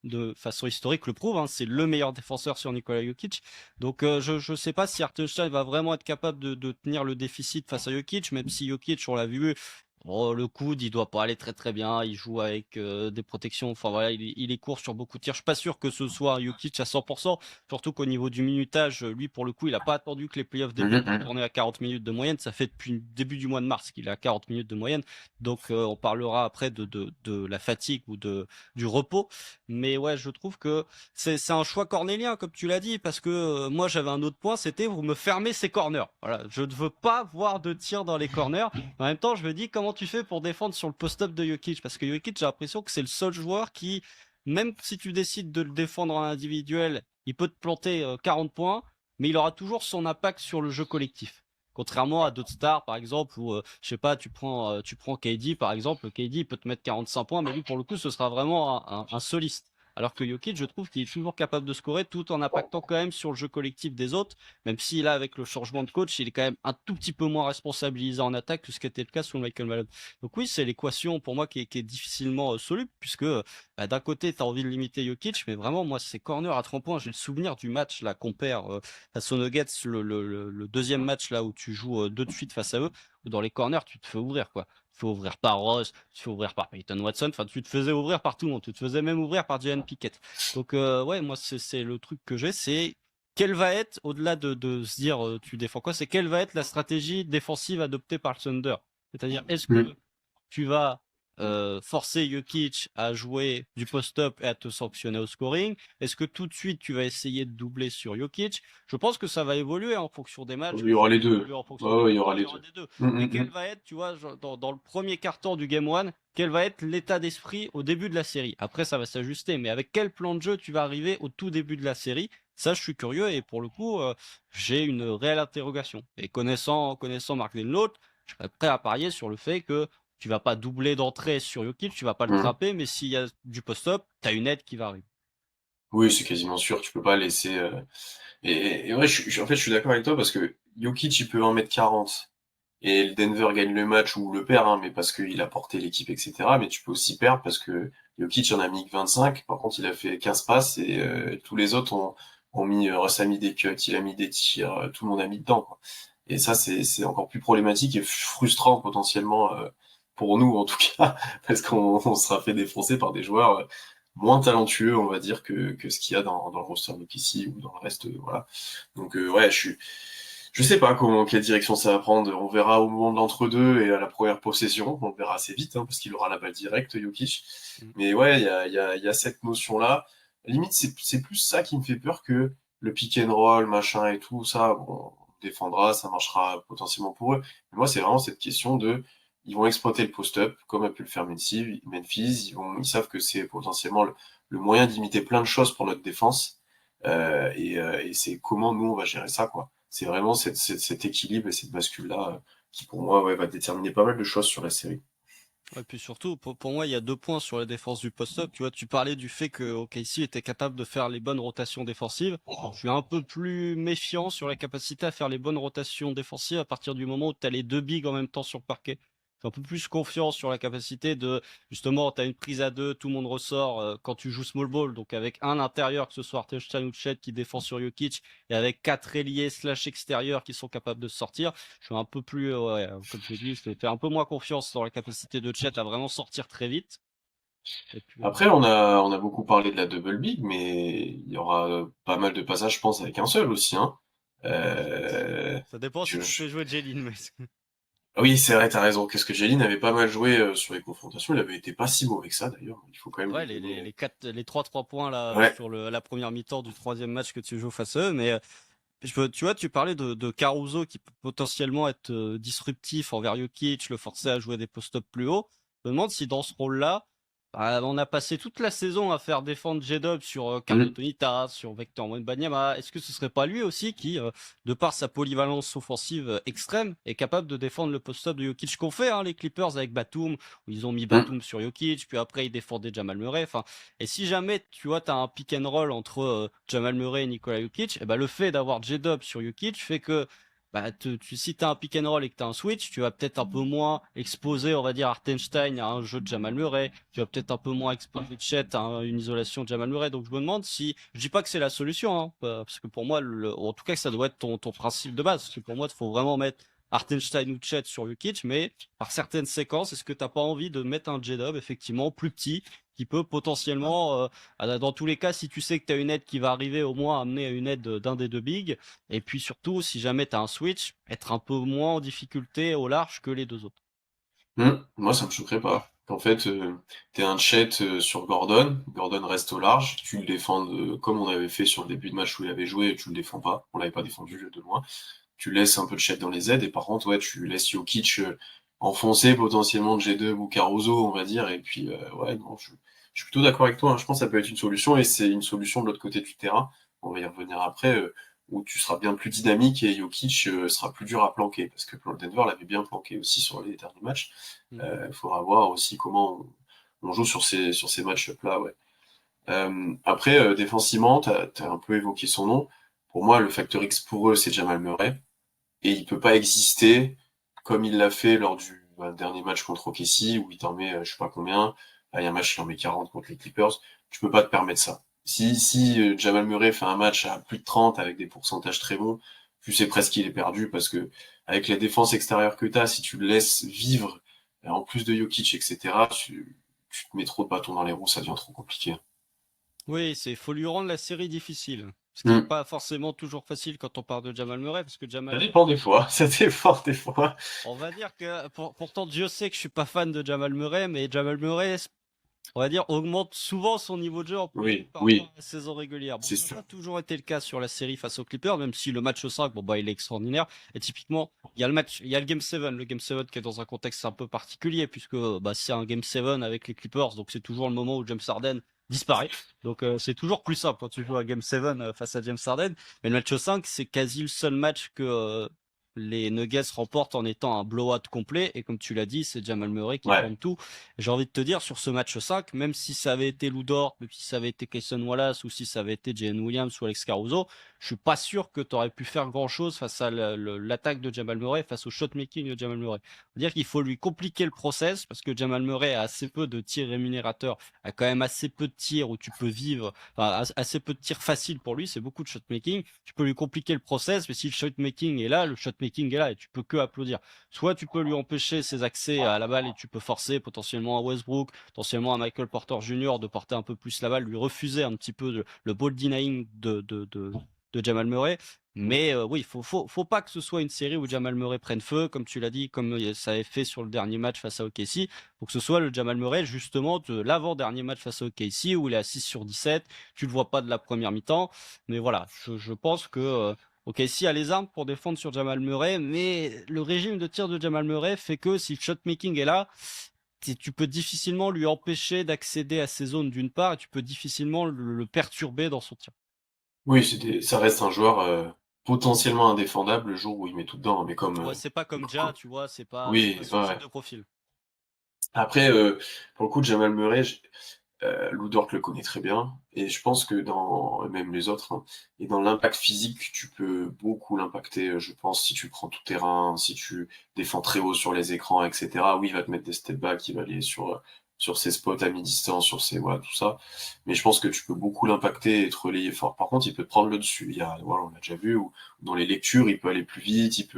Speaker 2: de façon historique le prouvent, hein, c'est le meilleur défenseur sur Nikola Jokic. Donc je sais pas si Hartenstein va vraiment être capable de tenir le déficit face à Jokic, même si Jokic, on l'a vu, oh, le coude, il doit pas aller très très bien. Il joue avec des protections. Enfin voilà, il est court sur beaucoup de tirs. Je suis pas sûr que ce soit Jokic à 100%. Surtout qu'au niveau du minutage, lui pour le coup, il a pas attendu que les playoffs débutent pour tourner à 40 minutes de moyenne. Ça fait depuis le début du mois de mars qu'il est à 40 minutes de moyenne. Donc on parlera après de la fatigue ou du repos. Mais ouais, je trouve que c'est un choix cornélien, comme tu l'as dit, parce que moi j'avais un autre point, c'était vous me fermez ces corners. Voilà, je ne veux pas voir de tir dans les corners. En même temps, je me dis comment tu fais pour défendre sur le post-up de Jokic, parce que Jokic, j'ai l'impression que c'est le seul joueur qui, même si tu décides de le défendre en individuel, il peut te planter 40 points, mais il aura toujours son impact sur le jeu collectif. Contrairement à d'autres stars, par exemple, où, je sais pas, tu prends KD, par exemple, KD il peut te mettre 45 points, mais lui, pour le coup, ce sera vraiment un soliste. Alors que Jokic, je trouve qu'il est toujours capable de scorer tout en impactant quand même sur le jeu collectif des autres, même si là, avec le changement de coach, il est quand même un tout petit peu moins responsabilisé en attaque que ce qui était le cas sous Michael Malone. Donc oui, c'est l'équation pour moi qui est difficilement soluble, puisque bah, d'un côté, tu as envie de limiter Jokic, mais vraiment, moi, ces corners à 30 points, j'ai le souvenir du match là qu'on perd face aux Nuggets, le deuxième match là où tu joues deux de suite face à eux, où dans les corners, tu te fais ouvrir quoi. Tu te fais ouvrir par Ross, tu te fais ouvrir par Peyton Watson, enfin tu te faisais ouvrir par tout le monde, tu te faisais même ouvrir par Jalen Pickett. Donc ouais, moi c'est le truc que j'ai, c'est quelle va être, au-delà de se dire tu défends quoi, c'est quelle va être la stratégie défensive adoptée par le Thunder. C'est-à-dire, est-ce
Speaker 1: Mm.
Speaker 2: que tu vas forcer Jokic à jouer du post-up et à te sanctionner au scoring? Est-ce que tout de suite tu vas essayer de doubler sur Jokic? Je pense que ça va évoluer en fonction des matchs,
Speaker 1: Il
Speaker 2: que
Speaker 1: y
Speaker 2: ça
Speaker 1: aura les
Speaker 2: va
Speaker 1: deux.
Speaker 2: évoluer en fonction
Speaker 1: Ouais,
Speaker 2: des
Speaker 1: ouais, il y aura
Speaker 2: rencontres, il
Speaker 1: les
Speaker 2: y aura
Speaker 1: deux.
Speaker 2: des deux.
Speaker 1: Mm,
Speaker 2: Mais
Speaker 1: mm,
Speaker 2: quel
Speaker 1: mm.
Speaker 2: va être, tu vois, dans le premier quart-temps du Game 1, quel va être l'état d'esprit au début de la série? Après, ça va s'ajuster, mais avec quel plan de jeu tu vas arriver au tout début de la série? Ça, je suis curieux et pour le coup, j'ai une réelle interrogation. Et connaissant Mark Denloat, je serais prêt à parier sur le fait que tu vas pas doubler d'entrée sur Jokic, tu vas pas le
Speaker 1: Mmh.
Speaker 2: trapper, mais s'il y a du post-up, tu as une aide qui va arriver.
Speaker 1: Oui, c'est quasiment sûr, tu peux pas laisser, et ouais, en fait, je suis d'accord avec toi parce que Jokic, il peut en mettre 40 et le Denver gagne le match ou le perd, hein, mais parce qu'il a porté l'équipe, etc. Mais tu peux aussi perdre parce que Jokic en a mis que 25. Par contre, il a fait 15 passes et tous les autres ont mis, Russ a mis des cuts, il a mis des tirs, tout le monde a mis dedans, quoi. Et ça, c'est encore plus problématique et frustrant potentiellement pour nous en tout cas, parce qu'on sera fait défoncer par des joueurs moins talentueux, on va dire, que ce qu'il y a dans le roster de PC ou dans le reste, voilà. Donc ouais, je sais pas quelle direction ça va prendre. On verra au moment de l'entre-deux et à la première possession. On le verra assez vite, hein, parce qu'il aura la balle directe, Jokic.
Speaker 2: Mm.
Speaker 1: Mais ouais, il y a cette notion-là. Limite, c'est plus ça qui me fait peur que le pick and roll, machin et tout. Ça, bon, on défendra, ça marchera potentiellement pour eux. Mais moi, c'est vraiment cette question de, ils vont exploiter le post-up, comme a pu le faire Memphis. Ils savent que c'est potentiellement le moyen d'imiter plein de choses pour notre défense. Et c'est comment nous, on va gérer ça, quoi. C'est vraiment cet équilibre et cette bascule-là qui, pour moi, ouais, va déterminer pas mal de choses sur la série.
Speaker 2: Et puis surtout, pour moi, il y a deux points sur la défense du post-up. Tu vois, tu parlais du fait que OKC était capable de faire les bonnes rotations défensives. Je suis un peu plus méfiant sur la capacité à faire les bonnes rotations défensives à partir du moment où tu as les deux bigs en même temps sur le parquet. J'ai un peu plus confiance sur la capacité de, justement, tu as une prise à deux, tout le monde ressort quand tu joues small ball, donc avec un intérieur, que ce soit Hartenstein ou Chet qui défend sur Jokic, et avec quatre ailiers slash extérieurs qui sont capables de sortir. Je suis un peu plus, ouais, comme je l'ai dit, je fais un peu moins confiance dans la capacité de Chet à vraiment sortir très vite. Et puis,
Speaker 1: Après, on a beaucoup parlé de la double big, mais il y aura pas mal de passages, je pense, avec un seul aussi, hein. Euh,
Speaker 2: ça dépend si
Speaker 1: je,
Speaker 2: tu
Speaker 1: je-
Speaker 2: fais jouer Jalen, mais
Speaker 1: Ah oui, c'est vrai, t'as raison. Qu'est-ce que Jalen avait pas mal joué sur les confrontations. Il avait été pas si mauvais que ça, d'ailleurs. Il faut quand même
Speaker 2: ouais,
Speaker 1: lui donner.
Speaker 2: les 3 points là
Speaker 1: Ouais.
Speaker 2: sur la première mi-temps du troisième match que tu joues face à eux, mais tu vois, tu parlais de Caruso qui peut potentiellement être disruptif envers Jokic, le forcer à jouer des post-up plus haut. Je me demande si dans ce rôle-là, bah, on a passé toute la saison à faire défendre J-Dub sur Karl
Speaker 1: Mhm.
Speaker 2: Anthony Towns, sur Victor Wembanyama. Est-ce que ce serait pas lui aussi qui, de par sa polyvalence offensive extrême, est capable de défendre le post-up de Jokic qu'on fait, hein, les Clippers avec Batum, où ils ont mis
Speaker 1: Mhm.
Speaker 2: Batum sur Jokic, puis après ils défendaient Jamal Murray. Enfin, et si jamais, tu vois, tu as un pick and roll entre Jamal Murray et Nikola Jokic, et ben le fait d'avoir J-Dub sur Jokic fait que bah, si tu as un pick and roll et que tu as un switch, tu vas peut-être un peu moins exposer, on va dire, Hartenstein à un jeu de Jamal Murray. Tu vas peut-être un peu moins exposer Chet à une isolation de Jamal Murray. Donc je me demande si, je dis pas que c'est la solution, hein, parce que pour moi, en tout cas, ça doit être ton principe de base. Parce que pour moi, il faut vraiment mettre Hartenstein ou Chet sur Jokic, mais par certaines séquences, est-ce que t'as pas envie de mettre un J-Dub effectivement plus petit qui peut potentiellement, dans tous les cas, si tu sais que tu as une aide qui va arriver, au moins amener à une aide d'un des deux bigs. Et puis surtout, si jamais tu as un switch, être un peu moins en difficulté au large que les deux autres.
Speaker 1: Moi, ça me choquerait pas. En fait, t'es un chat sur Gordon. Gordon reste au large. Tu le défends comme on avait fait sur le début de match où il avait joué. Tu le défends pas. On l'avait pas défendu de loin. Tu laisses un peu de chat dans les aides. Et par contre, ouais, tu laisses Jokic enfoncer potentiellement J2 ou Caruso, on va dire. Et puis, ouais, non, je suis plutôt d'accord avec toi, hein. Je pense que ça peut être une solution. Et c'est une solution de l'autre côté du terrain. On va y revenir après. Où tu seras bien plus dynamique et Jokic sera plus dur à planquer. Parce que Denver l'avait bien planqué aussi sur les derniers matchs.
Speaker 2: Mm.
Speaker 1: Il faudra voir aussi comment on joue sur ces match-up-là, ouais. Après, défensivement, t'as un peu évoqué son nom. Pour moi, le facteur X pour eux, c'est Jamal Murray. Et il peut pas exister comme il l'a fait lors du dernier match contre OKC, où il t'en met je sais pas combien. Il y a un match, il en met 40 contre les Clippers. Tu peux pas te permettre ça. Si Jamal Murray fait un match à plus de 30 avec des pourcentages très bons, tu sais presque qu'il est perdu parce que avec la défense extérieure que t'as, si tu le laisses vivre, en plus de Jokic, etc., tu te mets trop de bâtons dans les roues, ça devient trop compliqué.
Speaker 2: Oui, faut lui rendre la série difficile. Ce qui n'est
Speaker 1: Hmm.
Speaker 2: pas forcément toujours facile quand on parle de Jamal Murray, parce que
Speaker 1: Ça
Speaker 2: Jamal Murray,
Speaker 1: dépend des fois, ça dépend des fois.
Speaker 2: on va dire que, pourtant Dieu sait que je suis pas fan de Jamal Murray, mais Jamal Murray, on va dire, augmente souvent son niveau de jeu en playoff
Speaker 1: Oui,
Speaker 2: par rapport
Speaker 1: oui,
Speaker 2: à la saison régulière. Bon,
Speaker 1: c'est
Speaker 2: ça n'a
Speaker 1: sûr.
Speaker 2: pas toujours été le cas sur la série face aux Clippers, même si le match 5, bon, bah, il est extraordinaire. Et typiquement, il y a le Game 7, le Game 7 qui est dans un contexte un peu particulier, puisque bah, c'est un Game 7 avec les Clippers, donc c'est toujours le moment où James Harden disparaît. Donc c'est toujours plus simple quand tu joues à Game 7 face à James Harden. Mais le match 5, c'est quasi le seul match que les Nuggets remportent en étant un blowout complet. Et comme tu l'as dit, c'est Jamal Murray qui
Speaker 1: Ouais,
Speaker 2: plante tout. J'ai envie de te dire, sur ce match 5, même si ça avait été Lou Dort, même si ça avait été Cason Wallace ou si ça avait été Jalen Williams ou Alex Caruso, je suis pas sûr que tu aurais pu faire grand chose face à l'attaque de Jamal Murray, face au shot making de Jamal Murray. C'est-à-dire qu'il faut lui compliquer le process parce que Jamal Murray a assez peu de tirs rémunérateurs, a quand même assez peu de tirs où tu peux vivre, enfin assez peu de tirs faciles pour lui, c'est beaucoup de shot making. Tu peux lui compliquer le process, mais si le shot making est là, le shot making est là et tu peux que applaudir. Soit tu peux lui empêcher ses accès à la balle et tu peux forcer potentiellement à Westbrook, potentiellement à Michael Porter Jr. de porter un peu plus la balle, lui refuser un petit peu le ball denying de Jamal Murray. Mais oui, faut pas que ce soit une série où Jamal Murray prenne feu, comme tu l'as dit, comme ça avait fait sur le dernier match face à OKC. Faut que ce soit le Jamal Murray, justement, de l'avant-dernier match face à OKC, où il est à 6 sur 17. Tu le vois pas de la première mi-temps. Mais voilà, je pense que OKC a les armes pour défendre sur Jamal Murray, mais le régime de tir de Jamal Murray fait que si le shot-making est là, tu peux difficilement lui empêcher d'accéder à ces zones d'une part, et tu peux difficilement le perturber dans son tir.
Speaker 1: oui, ça reste un joueur potentiellement indéfendable le jour où il met tout dedans, mais comme,
Speaker 2: Ouais, c'est pas comme Ja, tu vois, c'est pas
Speaker 1: oui,
Speaker 2: ce
Speaker 1: ouais,
Speaker 2: type
Speaker 1: ouais.
Speaker 2: de profil.
Speaker 1: Après, pour le coup, Jamal Murray, Lou Dort le connaît très bien, et je pense que même les autres, hein, et dans l'impact physique, tu peux beaucoup l'impacter, je pense, si tu prends tout terrain, si tu défends très haut sur les écrans, etc. Oui, il va te mettre des step back, il va aller sur ses spots à mi-distance, voilà, tout ça. Mais je pense que tu peux beaucoup l'impacter et te relayer fort. Par contre, il peut te prendre le dessus. Voilà, on l'a déjà vu, ou dans les lectures, il peut aller plus vite,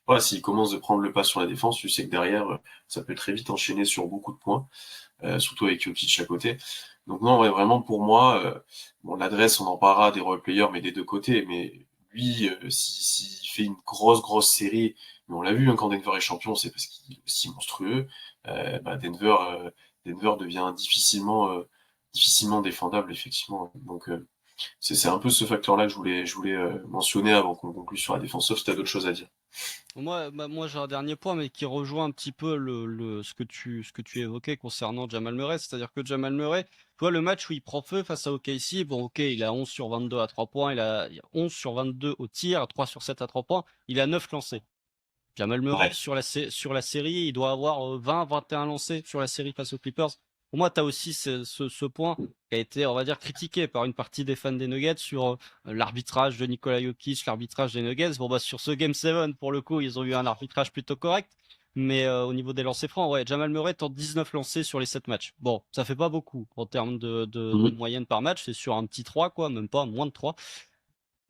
Speaker 1: voilà, s'il commence de prendre le pas sur la défense, tu sais que derrière, ça peut très vite enchaîner sur beaucoup de points, surtout avec Jokic à côté. Donc non, ouais, vraiment pour moi, bon, l'adresse, on en parlera des role players, mais des deux côtés. Mais lui, s'il fait une grosse série, mais on l'a vu, hein, quand Denver est champion, c'est parce qu'il est aussi monstrueux. Denver devient difficilement défendable, effectivement. Donc c'est un peu ce facteur-là que je voulais mentionner avant qu'on conclue sur la défense, sauf si t'as d'autres choses à dire.
Speaker 2: Moi j'ai un dernier point, mais qui rejoint un petit peu ce que tu évoquais concernant Jamal Murray. C'est-à-dire que Jamal Murray, tu vois, le match où il prend feu face à OKC, bon, ok, il a 11 sur 22 à 3 points, il a 11 sur 22 au tir, 3 sur 7 à 3 points, il a 9 lancés. Jamal Murray,
Speaker 1: Ouais.
Speaker 2: sur la série, il doit avoir 20, 21 lancés sur la série face aux Clippers. Pour moi, tu as aussi ce point qui a été, on va dire, critiqué par une partie des fans des Nuggets sur l'arbitrage de Nikola Jokic, l'arbitrage des Nuggets. Bon, bah, sur ce Game 7, pour le coup, ils ont eu un arbitrage plutôt correct. Mais au niveau des lancers francs, ouais, Jamal Murray tente 19 lancés sur les 7 matchs. Bon, ça fait pas beaucoup en termes de
Speaker 1: Mhm.
Speaker 2: moyenne par match. C'est sur un petit 3, quoi, même pas, moins de 3.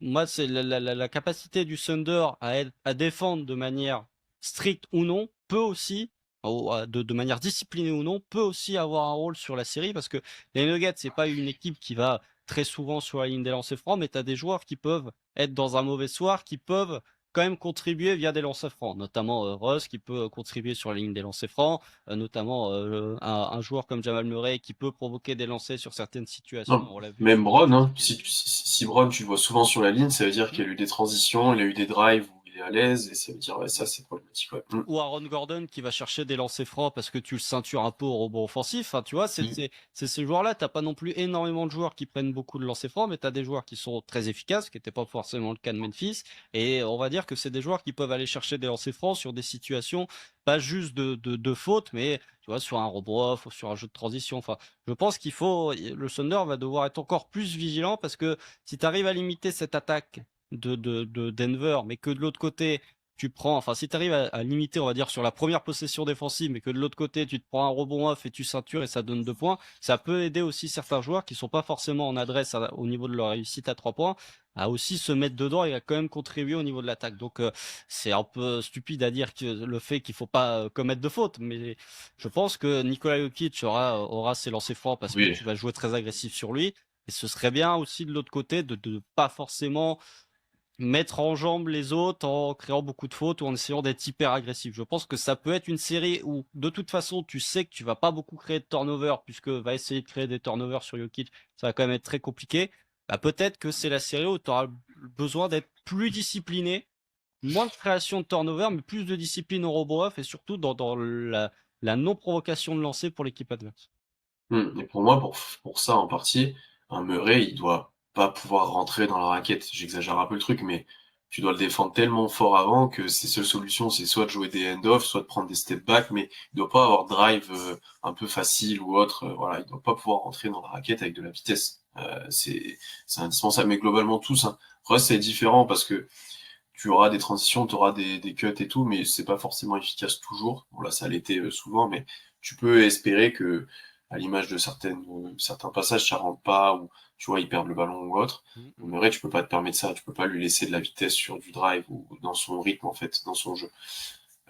Speaker 2: Moi, c'est la capacité du Thunder à défendre de manière stricte ou non, peut aussi, de manière disciplinée ou non, peut aussi avoir un rôle sur la série parce que les Nuggets, c'est pas une équipe qui va très souvent sur la ligne des lancers francs, mais tu as des joueurs qui peuvent être dans un mauvais soir, qui peuvent quand même contribuer via des lancers francs, notamment Russ qui peut contribuer sur la ligne des lancers francs, notamment un joueur comme Jamal Murray qui peut provoquer des lancers sur certaines situations.
Speaker 1: Non,
Speaker 2: On l'a vu
Speaker 1: même
Speaker 2: sur des
Speaker 1: Bron,
Speaker 2: matchs
Speaker 1: hein.
Speaker 2: face aux Lakers.
Speaker 1: Si Bron, tu le vois souvent sur la ligne, ça veut dire qu'il y a eu des transitions, il y a eu des drives où il est à l'aise, et ça veut dire, ouais, ça, c'est problématique, ouais.
Speaker 2: Ou Aaron Gordon qui va chercher des lancers francs parce que tu le ceintures un peu au rebond offensif. Enfin, tu vois, c'est ces joueurs-là. T'as pas non plus énormément de joueurs qui prennent beaucoup de lancers francs, mais tu as des joueurs qui sont très efficaces, ce qui n'était pas forcément le cas de Memphis. Et on va dire que c'est des joueurs qui peuvent aller chercher des lancers francs sur des situations pas juste de faute, mais tu vois, sur un rebond off ou sur un jeu de transition. Enfin, je pense le Thunder va devoir être encore plus vigilant parce que si tu arrives à limiter cette attaque de Denver, mais que de l'autre côté, enfin, si tu arrives à limiter, on va dire, sur la première possession défensive, mais que de l'autre côté, tu te prends un rebond off et tu ceintures et ça donne 2 points, ça peut aider aussi certains joueurs qui sont pas forcément en adresse au niveau de leur réussite à 3 points, à aussi se mettre dedans et à quand même contribuer au niveau de l'attaque. Donc, c'est un peu stupide à dire que le fait qu'il faut pas commettre de faute, mais je pense que Nikola Jokic aura ses lancers francs parce que
Speaker 1: Oui.
Speaker 2: tu vas jouer très agressif sur lui. Et ce serait bien aussi de l'autre côté de pas forcément mettre en jambe les autres en créant beaucoup de fautes ou en essayant d'être hyper agressif. Je pense que ça peut être une série où, de toute façon, tu sais que tu vas pas beaucoup créer de turnover puisque va essayer de créer des turnovers sur Jokic, ça va quand même être très compliqué. Bah, peut-être que c'est la série où tu auras besoin d'être plus discipliné, moins de création de turnover, mais plus de discipline au robot off et surtout dans la non-provocation de lancer pour l'équipe adverse.
Speaker 1: Et pour moi, pour ça en partie, un Murray, il doit pas pouvoir rentrer dans la raquette. J'exagère un peu le truc, mais tu dois le défendre tellement fort avant que ses seules solutions, c'est soit de jouer des end-off, soit de prendre des step back, mais il doit pas avoir de drive un peu facile ou autre. Voilà, il doit pas pouvoir rentrer dans la raquette avec de la vitesse. C'est indispensable. Mais globalement tous, hein. Russ, c'est différent parce que tu auras des transitions, tu auras des cuts et tout, mais c'est pas forcément efficace toujours. Bon là, ça l'était souvent, mais tu peux espérer que, à l'image de certains passages, ça rentre pas, ou tu vois, ils perdent le ballon ou autre.
Speaker 2: Mhm.
Speaker 1: Mais vrai, tu peux pas te permettre ça, tu peux pas lui laisser de la vitesse sur du drive ou dans son rythme, en fait, dans son jeu.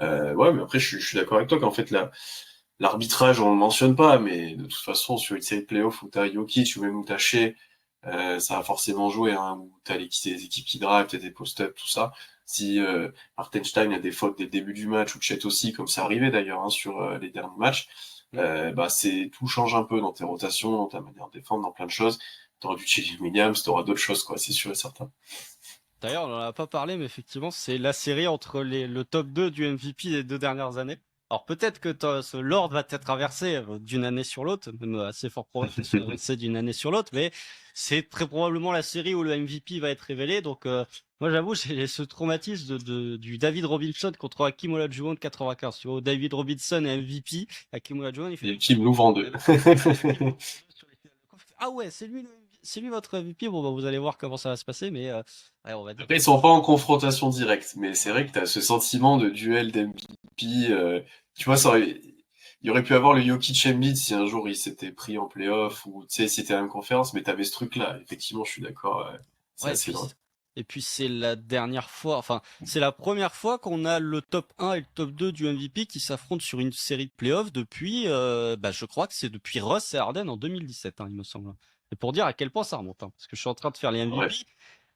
Speaker 1: Ouais, mais après, je suis d'accord avec toi qu'en fait, l'arbitrage, on le mentionne pas, mais de toute façon, sur une série de playoffs où t'as Jokic ou même où t'as Shea, ça a forcément joué, hein, où t'as les équipes qui drive, t'as des post-up, tout ça. Si Hartenstein a des fautes dès le début du match, ou Chet aussi, comme ça arrivait d'ailleurs hein, sur les derniers matchs,
Speaker 2: Mhm.
Speaker 1: bah tout change un peu dans tes rotations, dans ta manière de défendre, dans plein de choses. T'auras du Chili Williams, t'auras d'autres choses, quoi, c'est sûr et certain.
Speaker 2: D'ailleurs, on n'en a pas parlé, mais effectivement, c'est la série entre le top 2 du MVP des 2 dernières années. Alors peut-être que ce l'ordre va être inversé d'une année sur l'autre, même assez fort probable qu'il soit inversé d'une année sur l'autre, mais c'est très probablement la série où le MVP va être révélé. Donc moi j'avoue, j'ai ce traumatisme du David Robinson contre Hakeem Olajuwon de 95. Tu vois, où David Robinson est MVP, Hakeem Olajuwon il fait
Speaker 1: Et Kim nous vend deux.
Speaker 2: Hakeem nous vend deux sur les finales de conf. Ah ouais, c'est lui votre MVP. Bon bah vous allez voir comment ça va se passer, mais ouais, on va dire
Speaker 1: Après,
Speaker 2: que
Speaker 1: ils sont pas en confrontation directe, mais c'est vrai que tu as ce sentiment de duel d'MVP. Tu vois, il y aurait pu avoir le Jokic Embiid si un jour il s'était pris en playoff ou tu sais, si c'était la même conférence, mais tu avais ce truc-là. Effectivement, je suis d'accord. C'est
Speaker 2: ouais,
Speaker 1: assez drôle.
Speaker 2: et puis c'est la dernière fois, enfin, c'est la première fois qu'on a le top 1 et le top 2 du MVP qui s'affrontent sur une série de playoffs depuis, bah, je crois que c'est depuis Russ et Harden en 2017, hein, il me semble. Et pour dire à quel point ça remonte, hein, parce que je suis en train de faire les MVP.
Speaker 1: Ouais.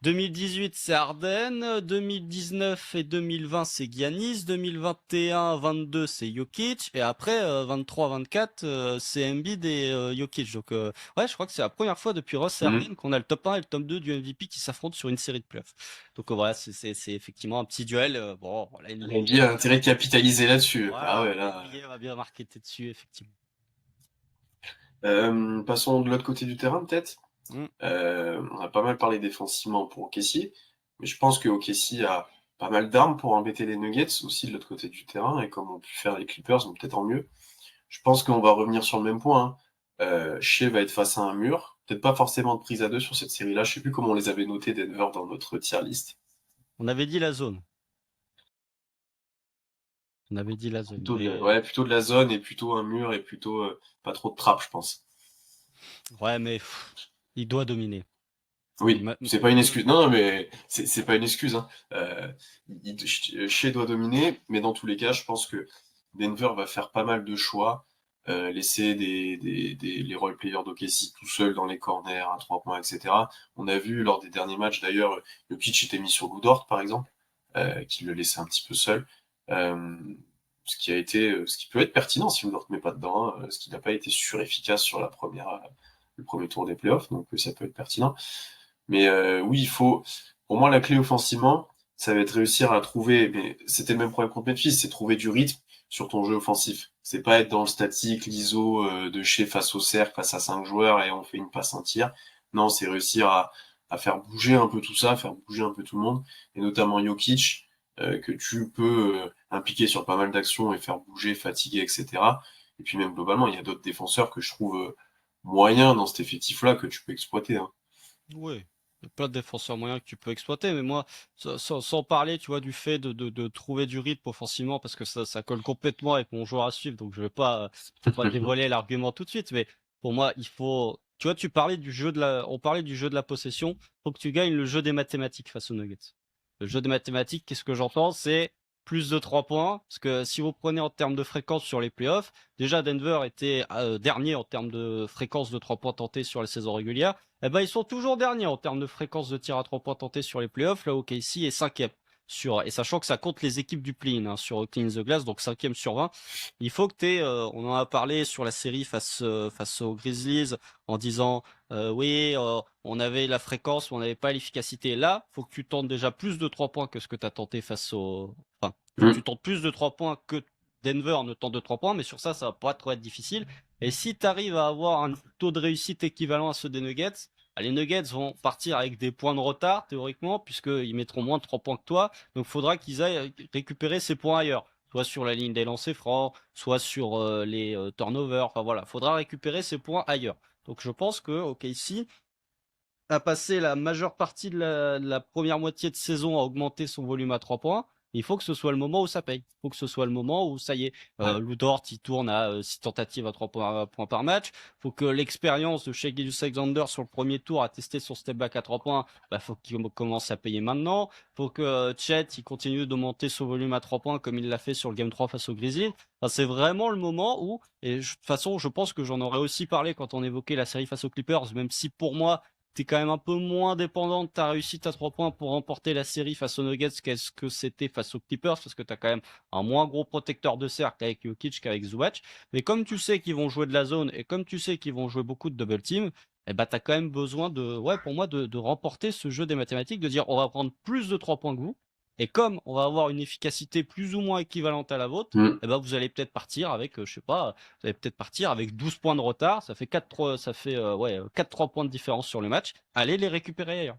Speaker 2: 2018, c'est Harden. 2019 et 2020, c'est Giannis. 2021-22, c'est Jokic. Et après, 23-24, c'est Embiid et Jokic. Donc, ouais, je crois que c'est la première fois depuis Ross et
Speaker 1: Mhm.
Speaker 2: Harden qu'on a le top 1 et le top 2 du MVP qui s'affrontent sur une série de playoffs. Donc, voilà, c'est effectivement un petit duel. Bon, là,
Speaker 1: L'NBA a intérêt de capitaliser là-dessus. Ah
Speaker 2: voilà,
Speaker 1: ouais, là.
Speaker 2: l'NBA va bien marketer dessus, effectivement.
Speaker 1: Passons de l'autre côté du terrain, peut-être.
Speaker 2: Mm.
Speaker 1: On a pas mal parlé défensivement pour OKC, mais je pense que OKC a pas mal d'armes pour embêter les Nuggets aussi de l'autre côté du terrain, et comme ont pu faire les Clippers, donc peut-être en mieux. Je pense qu'on va revenir sur le même point, hein. Shea va être face à un mur. Peut-être pas forcément de prise à deux sur cette série-là. Je sais plus comment on les avait notés Denver dans notre tier list.
Speaker 2: On avait dit la zone. On avait dit la zone. Mais,
Speaker 1: Plutôt de la zone et plutôt un mur et plutôt pas trop de trappe, je pense.
Speaker 2: ouais, mais il doit dominer.
Speaker 1: Oui, c'est pas une excuse. Non, non, mais c'est pas une excuse, hein. Shea doit dominer, mais dans tous les cas, je pense que Denver va faire pas mal de choix, laisser les role players d'OKC tout seuls dans les corners, à 3 points, etc. On a vu lors des derniers matchs, d'ailleurs, Jokic était mis sur Lou Dort, par exemple, qui le laissait un petit peu seul. Euh, ce qui peut être pertinent si Lou Dort met pas dedans, hein, ce qui n'a pas été efficace sur le premier tour des playoffs, donc ça peut être pertinent. Mais oui, pour moi, la clé offensivement, ça va être réussir à trouver, mais c'était le même problème contre Memphis, c'est trouver du rythme sur ton jeu offensif. C'est pas être dans le statique, l'ISO de chez face au cercle, face à 5 joueurs et on fait une passe, un tir. Non, c'est réussir à faire bouger un peu tout ça, faire bouger un peu tout le monde, et notamment Jokic, que tu peux impliquer sur pas mal d'actions et faire bouger, fatiguer, etc. Et puis même globalement, il y a d'autres défenseurs que je trouve moyens dans cet effectif-là que tu peux exploiter, hein.
Speaker 2: oui, il y a plein de défenseurs moyens que tu peux exploiter, mais moi, sans parler, tu vois, du fait de trouver du rythme offensivement, parce que ça colle complètement avec mon joueur à suivre, donc je vais pas dévoiler l'argument tout de suite, mais pour moi, tu vois, on parlait du jeu de la possession, faut que tu gagnes le jeu des mathématiques face aux Nuggets. Le jeu des mathématiques, qu'est-ce que j'entends? C'est plus de 3 points, parce que si vous prenez en termes de fréquence sur les playoffs, déjà Denver était dernier en termes de fréquence de 3 points tentés sur la saison régulière. Eh ben, ils sont toujours derniers en termes de fréquence de tir à 3 points tentés sur les playoffs. Là, OKC est cinquième. Et sachant que ça compte les équipes du play-in hein, sur Clean the Glass, donc cinquième sur 20. Il faut que on en a parlé sur la série face aux Grizzlies en disant oui, on avait la fréquence, mais on n'avait pas l'efficacité. Là, faut que tu tentes déjà plus de 3 points que ce que tu as tenté Enfin, faut que tu tentes plus de 3 points que Denver ne tente de 3 points, mais sur ça va pas trop être difficile. Et si tu arrives à avoir un taux de réussite équivalent à ceux des Nuggets, bah, les Nuggets vont partir avec des points de retard, théoriquement, puisqu'ils mettront moins de 3 points que toi. Donc il faudra qu'ils aillent récupérer ces points ailleurs. Soit sur la ligne des lancers francs, soit sur les turnovers. Enfin voilà, il faudra récupérer ces points ailleurs. Donc je pense que OKC a passé la majeure partie de la première moitié de saison à augmenter son volume à 3 points. Il faut que ce soit le moment où ça paye. Il faut que ce soit le moment où ça y est.
Speaker 1: Ouais.
Speaker 2: Lou Dort, il tourne à 6 tentatives à 3 points par match. Il faut que l'expérience de Shai Gilgeous-Alexander sur le premier tour à tester son step back à 3 points, bah, faut qu'il commence à payer maintenant. Il faut que Chet il continue d'augmenter son volume à 3 points comme il l'a fait sur le Game 3 face aux Grizzlies. Enfin, c'est vraiment le moment où, et de toute façon, je pense que j'en aurais aussi parlé quand on évoquait la série face aux Clippers, même si pour moi, t'es quand même un peu moins dépendant de ta réussite à 3 points pour remporter la série face aux Nuggets qu'est-ce que c'était face aux Clippers, parce que t'as quand même un moins gros protecteur de cercle avec Jokic qu'avec Zubac. Mais comme tu sais qu'ils vont jouer de la zone et comme tu sais qu'ils vont jouer beaucoup de double team, eh ben, t'as quand même besoin de, ouais, pour moi, de remporter ce jeu des mathématiques, de dire on va prendre plus de 3 points que vous. Et comme on va avoir une efficacité plus ou moins équivalente à la vôtre,
Speaker 1: Mm.
Speaker 2: eh ben, vous allez peut-être partir avec, je sais pas, vous allez peut-être partir avec 12 points de retard. Ça fait 4-3, ça fait ouais, 4-3 points de différence sur le match. Allez les récupérer ailleurs.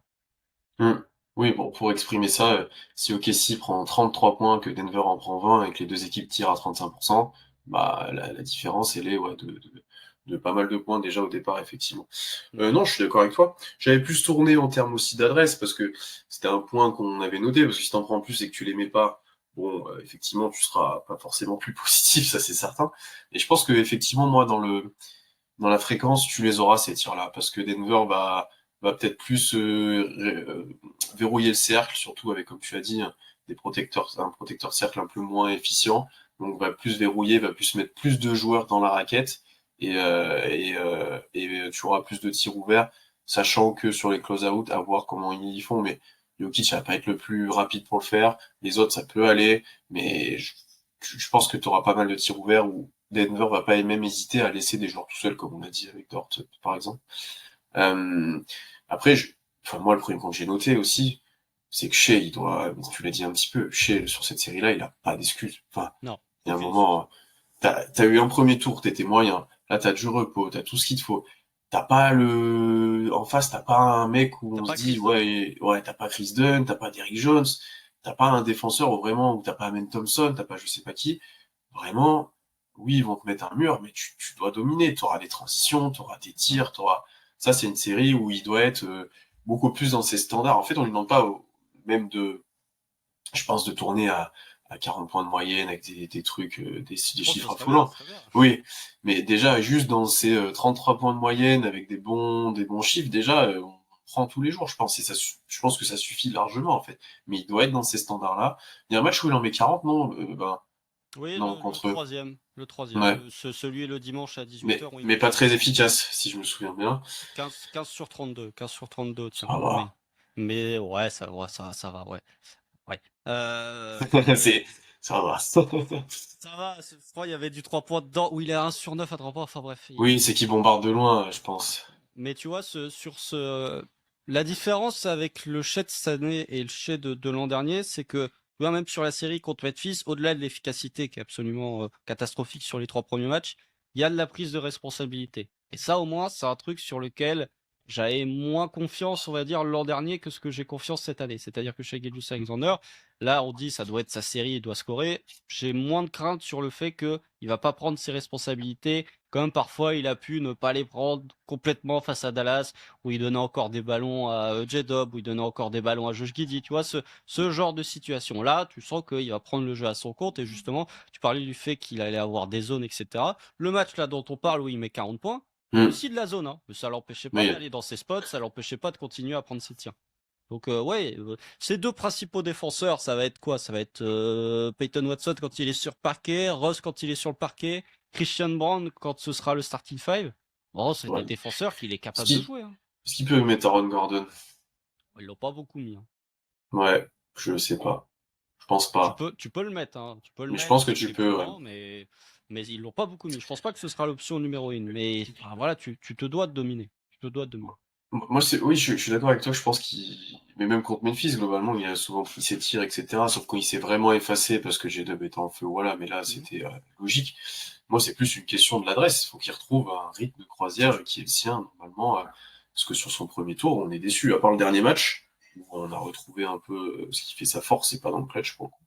Speaker 1: Mm. Oui, bon, pour exprimer ça, si OKC prend 33 points, que Denver en prend 20 et que les deux équipes tirent à 35%, bah la différence, elle est ouais, de pas mal de points déjà au départ, effectivement.
Speaker 2: Mm.
Speaker 1: Non, je suis d'accord avec toi. J'avais plus tourné en termes aussi d'adresse, parce que c'était un point qu'on avait noté, parce que si t'en prends plus et que tu les mets pas, bon, effectivement, tu seras pas forcément plus positif, ça c'est certain. Et je pense que effectivement, moi, dans la fréquence, tu les auras ces tirs-là, parce que Denver va peut-être plus verrouiller le cercle, surtout avec, comme tu as dit, un protecteur cercle un peu moins efficient, donc va plus verrouiller, va plus mettre plus de joueurs dans la raquette, et tu auras plus de tirs ouverts, sachant que sur les close-out, à voir comment ils y font, mais Jokic va pas être le plus rapide pour le faire, les autres ça peut aller, mais je pense que tu auras pas mal de tirs ouverts où Denver va pas même hésiter à laisser des joueurs tout seuls, comme on a dit avec Dort, par exemple. Euh, après, enfin, moi, le premier point que j'ai noté aussi, c'est que Shea, tu l'as dit un petit peu, Shea, sur cette série-là, il a pas d'excuses. Enfin,
Speaker 2: Non,
Speaker 1: il y a un
Speaker 2: aucune excuse.
Speaker 1: moment, t'as eu un premier tour, t'étais moyen. Là, t'as du repos, t'as tout ce qu'il te faut. T'as pas en face, t'as pas un mec où
Speaker 2: T'as
Speaker 1: on se
Speaker 2: pas
Speaker 1: dit,
Speaker 2: Chris Dunn.
Speaker 1: ouais, t'as pas Chris Dunn, t'as pas Derrick Jones, t'as pas un défenseur où t'as pas Amen Thompson, t'as pas je sais pas qui. Vraiment, oui, ils vont te mettre un mur, mais tu dois dominer. Tu auras des transitions, tu auras des tirs, Ça, c'est une série où il doit être beaucoup plus dans ses standards. En fait, on lui demande pas même je pense, de tourner à 40 points de moyenne avec des trucs, des
Speaker 2: Oh, ça
Speaker 1: chiffres
Speaker 2: serait bien,
Speaker 1: affolants.
Speaker 2: ça serait bien.
Speaker 1: Oui, mais déjà, juste dans ces 33 points de moyenne avec des bons chiffres, déjà, on prend tous les jours, je pense. Je pense que ça suffit largement, en fait. Mais il doit être dans ces standards-là. Il y a un match où il en met 40, non?
Speaker 2: Oui,
Speaker 1: Non,
Speaker 2: le
Speaker 1: contre eux.
Speaker 2: troisième. Le troisième.
Speaker 1: Ouais.
Speaker 2: Celui le dimanche à 18h où il
Speaker 1: Mais
Speaker 2: met
Speaker 1: pas
Speaker 2: 40
Speaker 1: très
Speaker 2: points.
Speaker 1: efficace, si je me souviens bien.
Speaker 2: 15 sur 32. 15 sur 32, tiens.
Speaker 1: Ça
Speaker 2: Oui.
Speaker 1: va.
Speaker 2: Mais ouais, ça va, ouais. Ouais.
Speaker 1: C'est, ça va.
Speaker 2: Ça va, je crois qu'il y avait du 3 points dedans où il est à 1 sur 9 à 3 points. Enfin bref.
Speaker 1: Oui, c'est qui bombarde de loin, je pense.
Speaker 2: Mais tu vois, la différence avec le Shed cette année et le Shed de l'an dernier, c'est que, tu vois, même sur la série contre Memphis, au-delà de l'efficacité qui est absolument catastrophique sur les 3 premiers matchs, il y a de la prise de responsabilité. Et ça, au moins, c'est un truc sur lequel j'avais moins confiance, on va dire, l'an dernier que ce que j'ai confiance cette année. C'est-à-dire que chez Gilgeous-Alexander, là, on dit ça doit être sa série, il doit scorer. J'ai moins de crainte sur le fait qu'il va pas prendre ses responsabilités comme parfois il a pu ne pas les prendre complètement face à Dallas, où il donnait encore des ballons à J-Dub, où il donnait encore des ballons à Josh Giddey. Tu vois, ce genre de situation-là, tu sens qu'il va prendre le jeu à son compte. Et justement, tu parlais du fait qu'il allait avoir des zones, etc. Le match là dont on parle, où il met 40 points, il y a
Speaker 1: Hmm.
Speaker 2: aussi de la zone. Hein. Mais ça l'empêchait pas
Speaker 1: Mais
Speaker 2: d'aller dans ses spots, ça l'empêchait pas de continuer à prendre ses tirs. Donc ouais, ces deux principaux défenseurs, ça va être quoi? Ça va être Peyton Watson quand il est sur parquet, Ross quand il est sur le parquet, Christian Brown quand ce sera le starting five. Bon, c'est
Speaker 1: ouais.
Speaker 2: des défenseurs qu'il est
Speaker 1: Est-ce
Speaker 2: capable de
Speaker 1: qu'il
Speaker 2: jouer. Hein.
Speaker 1: est-ce qu'il peut mettre Aaron Gordon?
Speaker 2: Ils l'ont pas beaucoup mis. Hein.
Speaker 1: Ouais, je sais pas. Je pense pas.
Speaker 2: Tu peux le mettre, hein. Tu peux le
Speaker 1: Mais je
Speaker 2: mettre
Speaker 1: pense que
Speaker 2: s'il
Speaker 1: tu
Speaker 2: est
Speaker 1: peux, ouais.
Speaker 2: prudent, mais ils l'ont pas beaucoup mis. Je pense pas que ce sera l'option numéro une. Mais enfin, voilà, tu te dois de dominer. Tu te dois de dominer.
Speaker 1: Moi, oui, je suis d'accord avec toi. Je pense mais même contre Memphis, globalement, il a souvent pris ses tirs, etc. Sauf quand il s'est vraiment effacé parce que J-Dub était en feu, voilà. Mais là,
Speaker 2: Mhm.
Speaker 1: c'était logique. Moi, c'est plus une question de l'adresse. Il faut qu'il retrouve un rythme de croisière qui est le sien, normalement. Parce que sur son premier tour, on est déçu. À part le dernier match, où on a retrouvé un peu ce qui fait sa force, c'est pas dans le clutch pour le coup.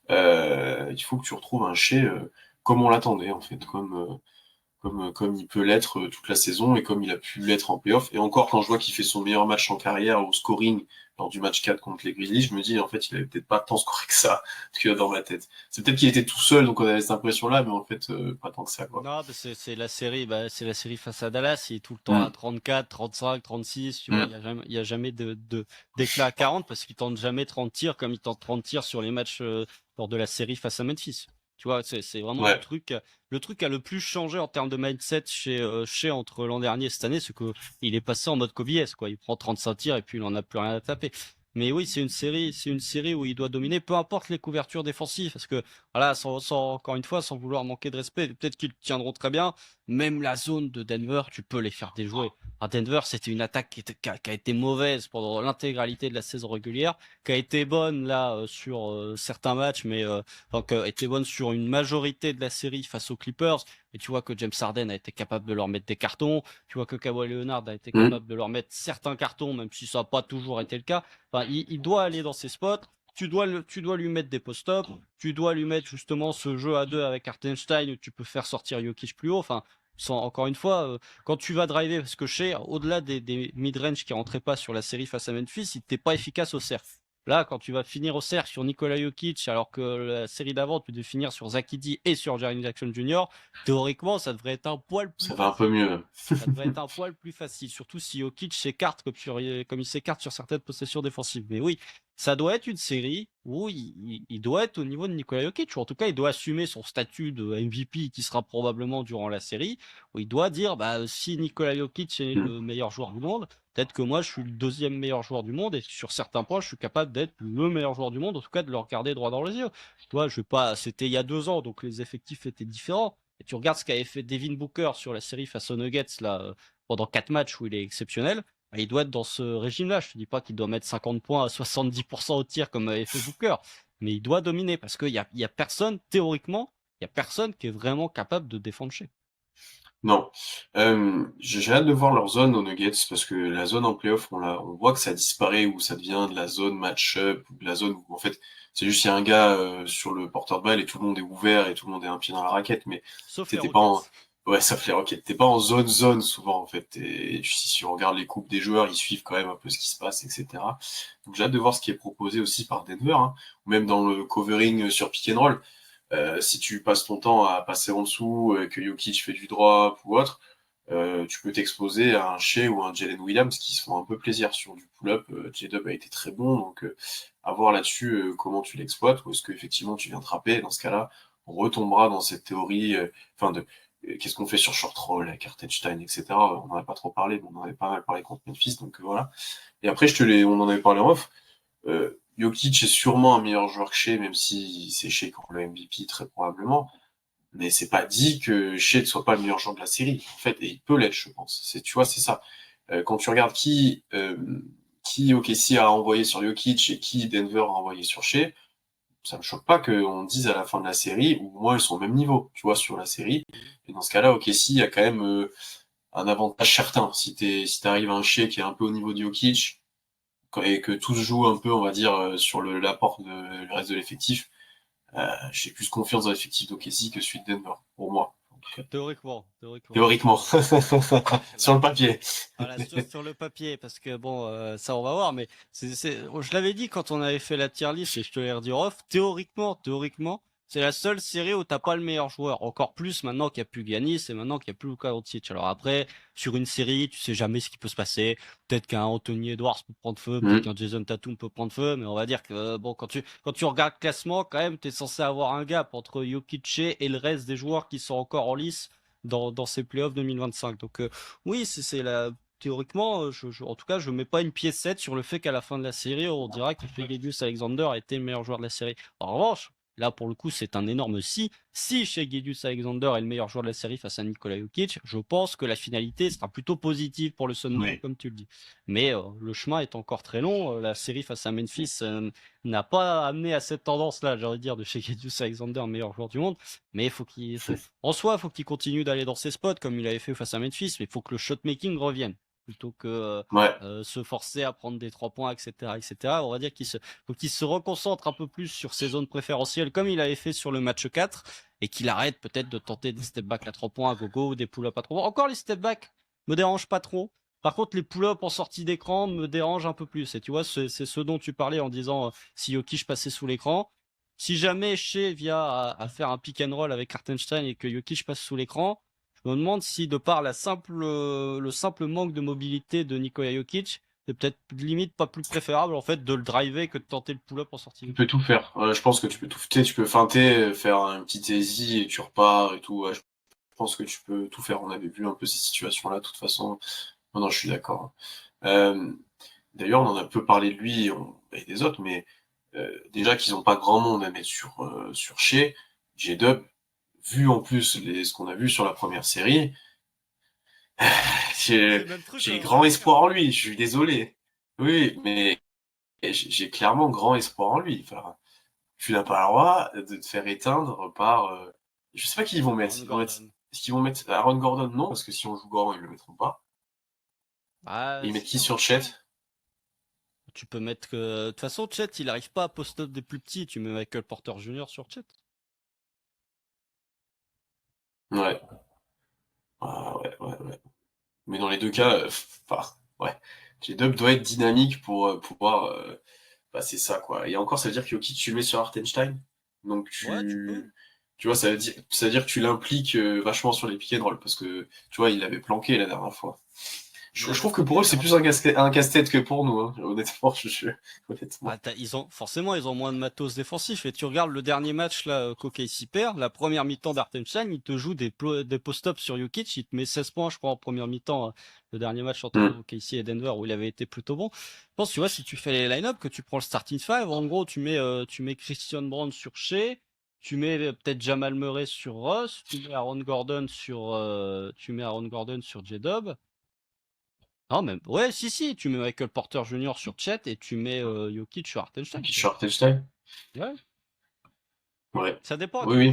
Speaker 1: Il faut que tu retrouves un Shea comme on l'attendait, en fait, comme il peut l'être toute la saison et comme il a pu l'être en playoff. Et encore, quand je vois qu'il fait son meilleur match en carrière au scoring lors du match 4 contre les Grizzlies, je me dis, en fait, il avait peut-être pas tant scoré que ça, que dans ma tête. C'est peut-être qu'il était tout seul, donc on avait cette impression-là, mais en fait, pas tant que ça, quoi.
Speaker 2: Non, bah, c'est la série face à Dallas, il est tout le temps à
Speaker 1: Mm,
Speaker 2: 34, 35, 36, tu vois,
Speaker 1: mm,
Speaker 2: il y a jamais d'éclat à 40 parce qu'il tente jamais 30 tirs comme il tente 30 tirs sur les matchs lors de la série face à Memphis. Tu vois, c'est vraiment
Speaker 1: ouais.
Speaker 2: le truc qui a le plus changé en termes de mindset chez entre l'an dernier et cette année, c'est que il est passé en mode Kobe S, quoi. Il prend 35 tirs et puis il en a plus rien à taper. Mais oui, c'est une série où il doit dominer, peu importe les couvertures défensives, parce que voilà, encore une fois, sans vouloir manquer de respect, peut-être qu'ils tiendront très bien. Même la zone de Denver, tu peux les faire déjouer. À Denver, c'était une attaque qui a été mauvaise pendant l'intégralité de la saison régulière, qui a été bonne là sur certains matchs, mais enfin, qui a été bonne sur une majorité de la série face aux Clippers. Et tu vois que James Harden a été capable de leur mettre des cartons. Tu vois que Kawhi Leonard a été
Speaker 1: Mm,
Speaker 2: capable de leur mettre certains cartons, même si ça n'a pas toujours été le cas. Enfin, il doit aller dans ses spots. Tu dois lui mettre des post-ups, tu dois lui mettre justement ce jeu à deux avec Hartenstein où tu peux faire sortir Jokic plus haut. Enfin, encore une fois, quand tu vas driver, parce que chez, au-delà des mid-range qui rentraient pas sur la série face à Memphis, il n'était pas efficace au cercle. Là, quand tu vas finir au cercle sur Nikola Jokic, alors que la série d'avant, tu devais finir sur Zach Edey et sur Jaren Jackson Jr., théoriquement, ça devrait être un poil plus
Speaker 1: Ça va un peu
Speaker 2: facile.
Speaker 1: mieux.
Speaker 2: Ça devrait être un poil plus facile, surtout si Jokic s'écarte comme il s'écarte sur certaines possessions défensives. Mais oui, ça doit être une série où il doit être au niveau de Nikola Jokic, ou en tout cas, il doit assumer son statut de MVP qui sera probablement durant la série, où il doit dire, bah, si Nikola Jokic est
Speaker 1: Mm.
Speaker 2: le meilleur joueur du monde, peut-être que moi, je suis le deuxième meilleur joueur du monde, et sur certains points, je suis capable d'être le meilleur joueur du monde, en tout cas, de le regarder droit dans les yeux. Toi, je vais pas, c'était il y a 2 ans, donc les effectifs étaient différents. Et tu regardes ce qu'avait fait Devin Booker sur la série face aux Nuggets là, pendant 4 matchs où il est exceptionnel, bah, il doit être dans ce régime-là. Je te dis pas qu'il doit mettre 50 points à 70% au tir comme avait fait Booker, mais il doit dominer parce il y a personne, théoriquement, il y a personne qui est vraiment capable de défendre chez.
Speaker 1: Non. J'ai hâte de voir leur zone aux Nuggets parce que la zone en playoff, on voit que ça disparaît ou ça devient de la zone match-up ou de la zone où en fait c'est juste il y a un gars sur le porteur de balle et tout le monde est ouvert et tout le monde est un pied dans la raquette, mais
Speaker 2: Sauf les
Speaker 1: t'es pas en
Speaker 2: Rockets.
Speaker 1: ouais ça fait les Rockets, t'es pas en zone souvent en fait. Et si on regarde les coupes des joueurs, ils suivent quand même un peu ce qui se passe, etc. Donc j'ai hâte de voir ce qui est proposé aussi par Denver, hein, ou même dans le covering sur pick and roll. Si tu passes ton temps à passer en dessous, que Jokic fait du drop ou autre, tu peux t'exposer à un Shea ou un Jalen Williams qui se font un peu plaisir sur du pull-up. J-Dub a été très bon, donc à voir là-dessus comment tu l'exploites, ou est-ce qu'effectivement tu viens trapper. Dans ce cas-là, on retombera dans cette théorie, enfin de qu'est-ce qu'on fait sur short roll avec Hartenstein, etc. On n'en a pas trop parlé, mais on en avait pas mal parlé contre Memphis, donc voilà. Et après, on en avait parlé en off. Jokic est sûrement un meilleur joueur que Shea, même si c'est Shea qui aura le MVP très probablement. Mais c'est pas dit que Shea ne soit pas le meilleur joueur de la série, en fait, et il peut l'être, je pense. Tu vois, c'est ça. Quand tu regardes qui OKC a envoyé sur Jokic et qui Denver a envoyé sur Shea, ça me choque pas qu'on dise à la fin de la série, ou moi ils sont au même niveau, tu vois, sur la série. Et dans ce cas-là, OKC a quand même un avantage certain. Si t'arrives à un Shea qui est un peu au niveau de Jokic, et que tout se joue un peu, on va dire, sur l'apport le reste de l'effectif, j'ai plus confiance dans l'effectif d'OKC que celui de Denver, pour moi, en tout cas.
Speaker 2: Théoriquement.
Speaker 1: Théoriquement. Sur
Speaker 2: Là,
Speaker 1: le papier.
Speaker 2: voilà, sur le papier, parce que bon, ça on va voir, mais je l'avais dit quand on avait fait la tier list et je te l'ai redit en off, théoriquement, c'est la seule série où t'as pas le meilleur joueur. Encore plus maintenant qu'il n'y a plus Giannis et maintenant qu'il n'y a plus Luka Doncic. Alors après, sur une série, tu sais jamais ce qui peut se passer. Peut-être qu'un Anthony Edwards peut prendre feu, peut-être
Speaker 1: Mm.
Speaker 2: qu'un Jason Tatum peut prendre feu, mais on va dire que bon, quand tu regardes le classement, quand même, t'es censé avoir un gap entre Jokic et le reste des joueurs qui sont encore en lice dans ces playoffs 2025. Donc oui, c'est la théoriquement, en tout cas, je mets pas une piécette sur le fait qu'à la fin de la série, on dira que Fegelius Alexander a été le meilleur joueur de la série. En revanche, Là, pour le coup, c'est un énorme si. Si Shai Gilgeous-Alexander est le meilleur joueur de la série face à Nikola Jokic, je pense que la finalité sera plutôt positive pour le Thunder,
Speaker 1: Oui.
Speaker 2: comme tu le dis. Mais le chemin est encore très long. La série face à Memphis n'a pas amené à cette tendance-là, j'aurais dire, de Shai Gilgeous-Alexander, meilleur joueur du monde. Mais en soi, il faut qu'il continue d'aller dans ses spots comme il avait fait face à Memphis, mais il faut que le shot-making revienne plutôt que
Speaker 1: Ouais.
Speaker 2: se forcer à prendre des 3 points, etc., etc. On va dire faut qu'il se reconcentre un peu plus sur ses zones préférentielles comme il avait fait sur le match 4 et qu'il arrête peut-être de tenter des step back à 3 points à gogo ou des pull-up à 3 points. Encore les step back me dérangent pas trop. Par contre, les pull-up en sortie d'écran me dérangent un peu plus. Et tu vois, c'est ce dont tu parlais en disant si Jokic passait sous l'écran. Si jamais Shea vient à faire un pick and roll avec Hartenstein et que Jokic passe sous l'écran, je me demande si de par le simple manque de mobilité de Nikola Jokic, c'est peut-être limite pas plus préférable en fait de le driver que de tenter le pull-up en sortie
Speaker 1: Tu
Speaker 2: d'écran.
Speaker 1: peux tout faire. Je pense que tu peux tout faire. Tu peux feinter, faire un petit easy et tu repars et tout. Ouais, je pense que tu peux tout faire. On avait vu un peu ces situations-là, de toute façon. Non, non, je suis d'accord. D'ailleurs, on en a peu parlé de lui et des autres, mais déjà qu'ils n'ont pas grand monde à mettre sur Shea, J-Dub, vu en plus ce qu'on a vu sur la première série,
Speaker 2: C'est
Speaker 1: j'ai
Speaker 2: le même truc
Speaker 1: j'ai
Speaker 2: en
Speaker 1: grand
Speaker 2: N4.
Speaker 1: espoir en lui. Je suis désolé. Oui, mais j'ai clairement grand espoir en lui. Enfin, tu n'as pas le droit de te faire éteindre par. Je sais pas qui ils vont mettre.
Speaker 2: Aaron
Speaker 1: Ils vont mettre.
Speaker 2: Gordon.
Speaker 1: Est-ce qu'ils vont mettre Aaron Gordon? Non, parce que si on joue Gordon, ils le mettront pas. Et
Speaker 2: Bah
Speaker 1: ils mettent
Speaker 2: si,
Speaker 1: qui
Speaker 2: hein.
Speaker 1: sur Chet?
Speaker 2: Tu peux mettre que. De toute façon, Chet, il arrive pas à post-up des plus petits. Tu mets Michael Porter Jr. sur Chet.
Speaker 1: Ouais. Ah, ouais, ouais, ouais. Mais dans les deux cas, enfin, ouais. J-Dub doit être dynamique pour pouvoir. Bah, c'est ça, quoi. Et encore, ça veut dire que Jokic, tu le mets sur Hartenstein. Donc
Speaker 2: Ouais, tu peux.
Speaker 1: tu vois, ça veut dire que tu l'impliques vachement sur les pick and roll parce que, tu vois, il l'avait planqué la dernière fois.
Speaker 2: Il
Speaker 1: Je
Speaker 2: l'avait
Speaker 1: trouve que pour
Speaker 2: planqué,
Speaker 1: eux,
Speaker 2: mais
Speaker 1: c'est plus un casse-tête que pour nous, hein, honnêtement. Honnêtement.
Speaker 2: forcément, ils ont moins de matos défensif. Et tu regardes le dernier match là qu'OKC perd, la première mi-temps d'Artenstein, il te joue des post-ups sur Jokic, il te met 16 points, je crois, en première mi-temps. Le dernier match entre
Speaker 1: Hmm.
Speaker 2: OKC et Denver où il avait été plutôt bon. Je pense, tu vois, si tu fais les line-up, que tu prends le starting five, en gros, tu mets Christian Brown sur Shea, tu mets peut-être Jamal Murray sur Ross, tu mets Aaron Gordon sur J-Dub. Non, même. Ouais, si, tu mets Michael Porter Jr. sur Chet et tu mets Jokic sur Hartenstein,
Speaker 1: Jokic
Speaker 2: tu vois.
Speaker 1: sur Hartenstein?
Speaker 2: Ouais.
Speaker 1: Ouais.
Speaker 2: Ça dépend à
Speaker 1: Oui,
Speaker 2: quel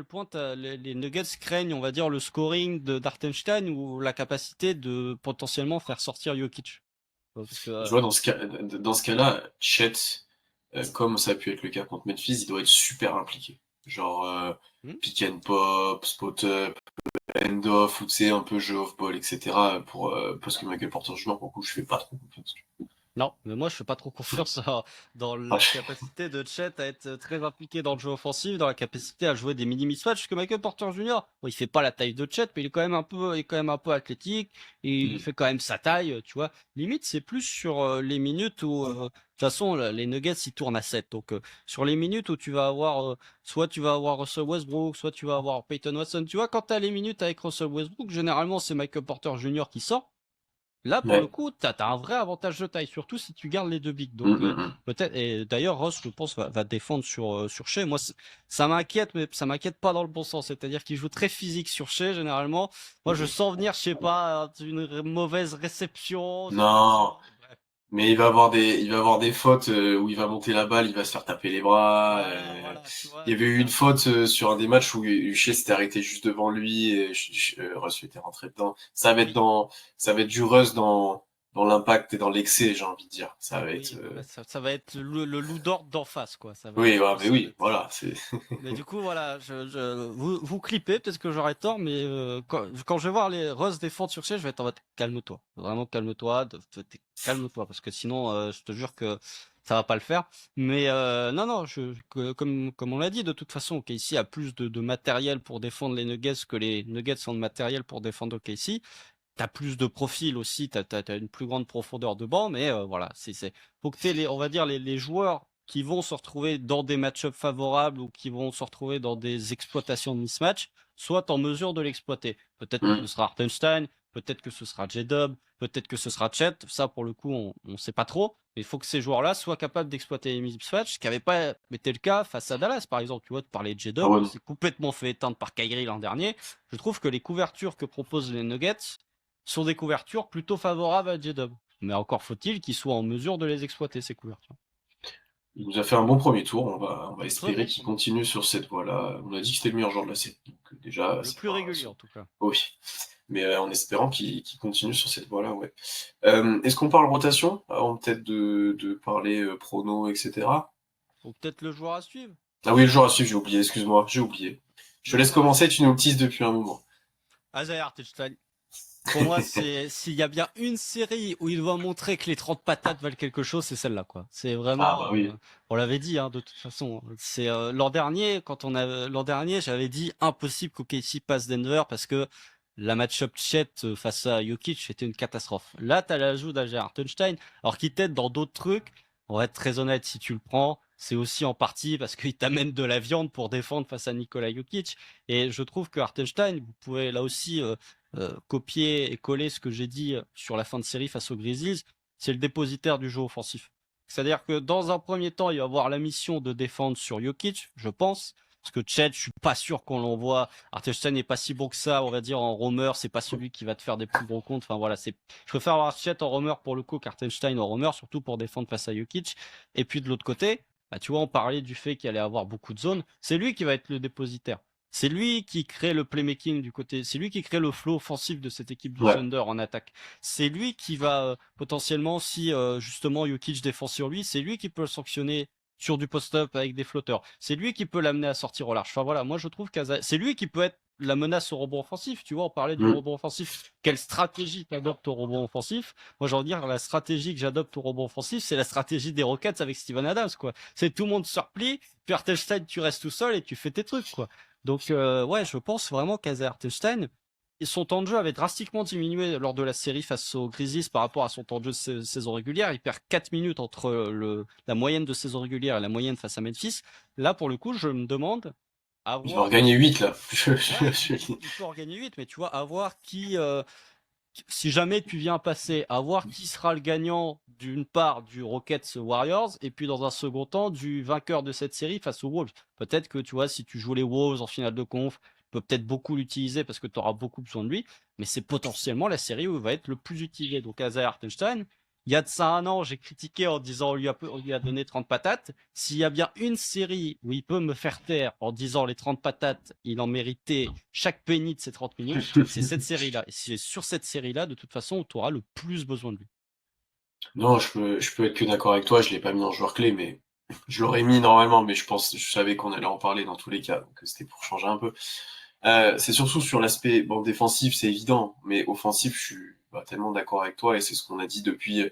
Speaker 1: oui.
Speaker 2: point les Nuggets craignent, on va dire, le scoring d'Hartenstein ou la capacité de potentiellement faire sortir Jokic. Parce que,
Speaker 1: Je vois dans ce cas-là, Chet, comme ça a pu être le cas contre Memphis, il doit être super impliqué. Genre,
Speaker 2: hmm.
Speaker 1: pick and pop, spot up, end off, ou tu sais, un peu jeu off ball, etc. Parce que Michael Porter Jr., pour le coup, je fais pas trop confiance.
Speaker 2: Non, mais moi je fais pas trop confiance dans
Speaker 1: Ah,
Speaker 2: la capacité de Chet à être très impliqué dans le jeu offensif, dans la capacité à jouer des mini mismatchs. Parce que Michael Porter Jr., bon, il fait pas la taille de Chet, mais il est quand même un peu athlétique et il
Speaker 1: hmm.
Speaker 2: fait quand même sa taille, tu vois. Limite, c'est plus sur les minutes où, de toute façon, les Nuggets ils tournent à 7. Donc sur les minutes où tu vas avoir, soit tu vas avoir Russell Westbrook, soit tu vas avoir Peyton Watson. Tu vois, quand t'as les minutes avec Russell Westbrook, généralement c'est Michael Porter Jr. qui sort. Là, pour le
Speaker 1: Ouais.
Speaker 2: coup, t'as un vrai avantage de taille, surtout si tu gardes les deux bigs.
Speaker 1: Hmm,
Speaker 2: Donc,
Speaker 1: hmm, hmm.
Speaker 2: peut-être, et d'ailleurs, Ross, je pense, va défendre sur Shea. Moi, ça m'inquiète, mais ça m'inquiète pas dans le bon sens. C'est-à-dire qu'il joue très physique sur Shea, généralement. Moi, je sens venir, je sais pas, une mauvaise réception.
Speaker 1: Non,
Speaker 2: Bref.
Speaker 1: mais il va avoir des fautes où il va monter la balle, il va se faire taper les bras.
Speaker 2: Voilà, tu
Speaker 1: Il y
Speaker 2: vois,
Speaker 1: avait eu une faute sur un des matchs où Huchet s'était arrêté juste devant lui et Russ était rentré dedans.
Speaker 2: oui.
Speaker 1: Ça va être du Russ dans l'impact et dans l'excès, j'ai envie de dire. Ça va être.
Speaker 2: Oui, bah, ça va être le loup d'or d'en face, quoi. Ça va
Speaker 1: Oui,
Speaker 2: être un
Speaker 1: ouais,
Speaker 2: peu
Speaker 1: mais
Speaker 2: ça.
Speaker 1: oui, voilà, c'est.
Speaker 2: Mais du coup, voilà, vous clippez, peut-être que j'aurai tort, mais quand je vais voir les Russ défendre sur C, je vais être en mode calme-toi. Vraiment calme-toi, calme-toi, parce que sinon, je te jure que ça va pas le faire. Mais non, non, comme on l'a dit, de toute façon, OKC a plus de matériel pour défendre les Nuggets que les Nuggets ont de matériel pour défendre OKC. T'as plus de profils aussi, t'as une plus grande profondeur de banc, mais voilà, faut que t'aies on va dire les joueurs qui vont se retrouver dans des match-ups favorables ou qui vont se retrouver dans des exploitations de mismatch, soient en mesure de l'exploiter. Peut-être que ce
Speaker 1: Hmm.
Speaker 2: sera Hartenstein, Peut-être que ce sera J-Dub, peut-être que ce sera Chet. Ça, pour le coup, on ne sait pas trop. Mais il faut que ces joueurs-là soient capables d'exploiter les mismatchs, ce qui n'avait pas été le cas face à Dallas, par exemple. Tu vois, de parler de
Speaker 1: Ah
Speaker 2: J-Dub,
Speaker 1: ouais,
Speaker 2: on
Speaker 1: non.
Speaker 2: s'est complètement fait éteindre par Kyrie l'an dernier. Je trouve que les couvertures que proposent les Nuggets sont des couvertures plutôt favorables à J-Dub. Mais encore faut-il qu'ils soient en mesure de les exploiter, ces couvertures.
Speaker 1: Il nous a fait un bon premier tour. On va
Speaker 2: Très
Speaker 1: espérer
Speaker 2: bon
Speaker 1: qu'il
Speaker 2: premier.
Speaker 1: continue sur cette voie-là. On a dit que c'était le meilleur joueur de la série. Donc, déjà,
Speaker 2: Le
Speaker 1: ça
Speaker 2: plus
Speaker 1: va.
Speaker 2: régulier, en tout cas.
Speaker 1: Oui. Mais en espérant qu'il continue sur cette voie-là, ouais. Est-ce qu'on parle rotation avant peut-être de parler prono, etc.
Speaker 2: Ou peut-être le joueur à suivre.
Speaker 1: Ah oui, le joueur à suivre, j'ai oublié, excuse-moi, j'ai oublié. Je te
Speaker 2: Le
Speaker 1: laisse
Speaker 2: joueur à
Speaker 1: commencer,
Speaker 2: suivre.
Speaker 1: tu nous le teases depuis un moment.
Speaker 2: Isaiah Hartenstein. Pour moi, c'est s'il y a bien une série où il doit montrer que les 30 patates valent quelque chose, c'est celle-là, quoi. C'est
Speaker 1: Ah
Speaker 2: vraiment,
Speaker 1: bah oui.
Speaker 2: on l'avait dit, hein, de toute façon. C'est l'an dernier, l'an dernier, j'avais dit impossible qu'OKC passe Denver parce que la match-up Chet face à Jokic était une catastrophe. Là, t'as l'ajout d'Alger Hartenstein, alors qu'il t'aide dans d'autres trucs. On va être très honnête, si tu le prends, c'est aussi en partie parce qu'il t'amène de la viande pour défendre face à Nikola Jokic. Et je trouve que Hartenstein, vous pouvez là aussi copier et coller ce que j'ai dit sur la fin de série face aux Grizzlies, c'est le dépositaire du jeu offensif. C'est-à-dire que dans un premier temps, il va avoir la mission de défendre sur Jokic, je pense. Parce que Chet, je suis pas sûr qu'on l'envoie. Hartenstein n'est pas si bon que ça, on va dire, en roamer. C'est pas celui qui va te faire des plus gros comptes. Enfin voilà, je préfère avoir Chet en roamer pour le coup qu'Hartenstein en roamer, surtout pour défendre face à Jokic. Et puis de l'autre côté, bah, tu vois, on parlait du fait qu'il allait avoir beaucoup de zones. C'est lui qui va être le dépositaire. C'est lui qui crée le playmaking du côté, c'est lui qui crée le flow offensif de cette équipe du
Speaker 1: Ouais.
Speaker 2: Thunder en attaque. C'est lui qui va potentiellement, si justement Jokic défend sur lui, c'est lui qui peut le sanctionner sur du post-up avec des flotteurs. C'est lui qui peut l'amener à sortir au large. Enfin voilà, moi je trouve que c'est lui qui peut être la menace au rebond offensif. Tu vois, on parlait du
Speaker 1: Mm.
Speaker 2: rebond offensif. Quelle stratégie t'adoptes au rebond offensif? Moi, j'ai envie de dire, la stratégie que j'adopte au rebond offensif, c'est la stratégie des Rockets avec Steven Adams, quoi. C'est tout le monde se replie, puis Hartenstein, tu restes tout seul et tu fais tes trucs, quoi. Donc, ouais, je pense vraiment qu'Isaiah Hartenstein, son temps de jeu avait drastiquement diminué lors de la série face aux Grizzlies par rapport à son temps de jeu de saison régulière. Il perd 4 minutes entre la moyenne de saison régulière et la moyenne face à Memphis. Là, pour le coup, je me demande à
Speaker 1: Il va en
Speaker 2: voir
Speaker 1: gagner
Speaker 2: qui.
Speaker 1: 8 là.
Speaker 2: Ouais, il peut en gagner 8, mais tu vois, à voir qui. Si jamais tu viens passer, à voir qui sera le gagnant d'une part du Rockets Warriors et puis dans un second temps du vainqueur de cette série face aux Wolves. Peut-être que tu vois, si tu joues les Wolves en finale de conf, tu peux peut-être beaucoup l'utiliser parce que tu auras beaucoup besoin de lui, mais c'est potentiellement la série où il va être le plus utilisé. Donc Isaiah Hartenstein, il y a de ça un an, j'ai critiqué en disant on lui a donné 30 patates. S'il y a bien une série où il peut me faire taire en disant les 30 patates, il en méritait chaque penny de ces 30 minutes, c'est cette série-là. Et c'est sur cette série-là, de toute façon, où tu auras le plus besoin de lui.
Speaker 1: Non, je peux être que d'accord avec toi, je l'ai pas mis en joueur clé, mais je l'aurais mis normalement, mais je savais qu'on allait en parler dans tous les cas, donc c'était pour changer un peu. C'est surtout sur l'aspect, bon, défensif, c'est évident, mais offensif, je suis tellement d'accord avec toi, et c'est ce qu'on a dit depuis,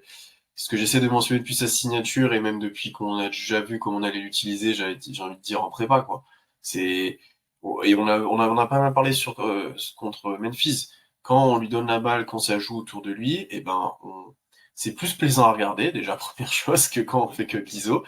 Speaker 1: ce que j'essaie de mentionner depuis sa signature, et même depuis qu'on a déjà vu comment on allait l'utiliser, j'ai envie de dire en prépa, quoi. C'est, et on a pas mal parlé contre Memphis. Quand on lui donne la balle, quand ça joue autour de lui, et ben, c'est plus plaisant à regarder, déjà, première chose, que quand on fait que Guiso.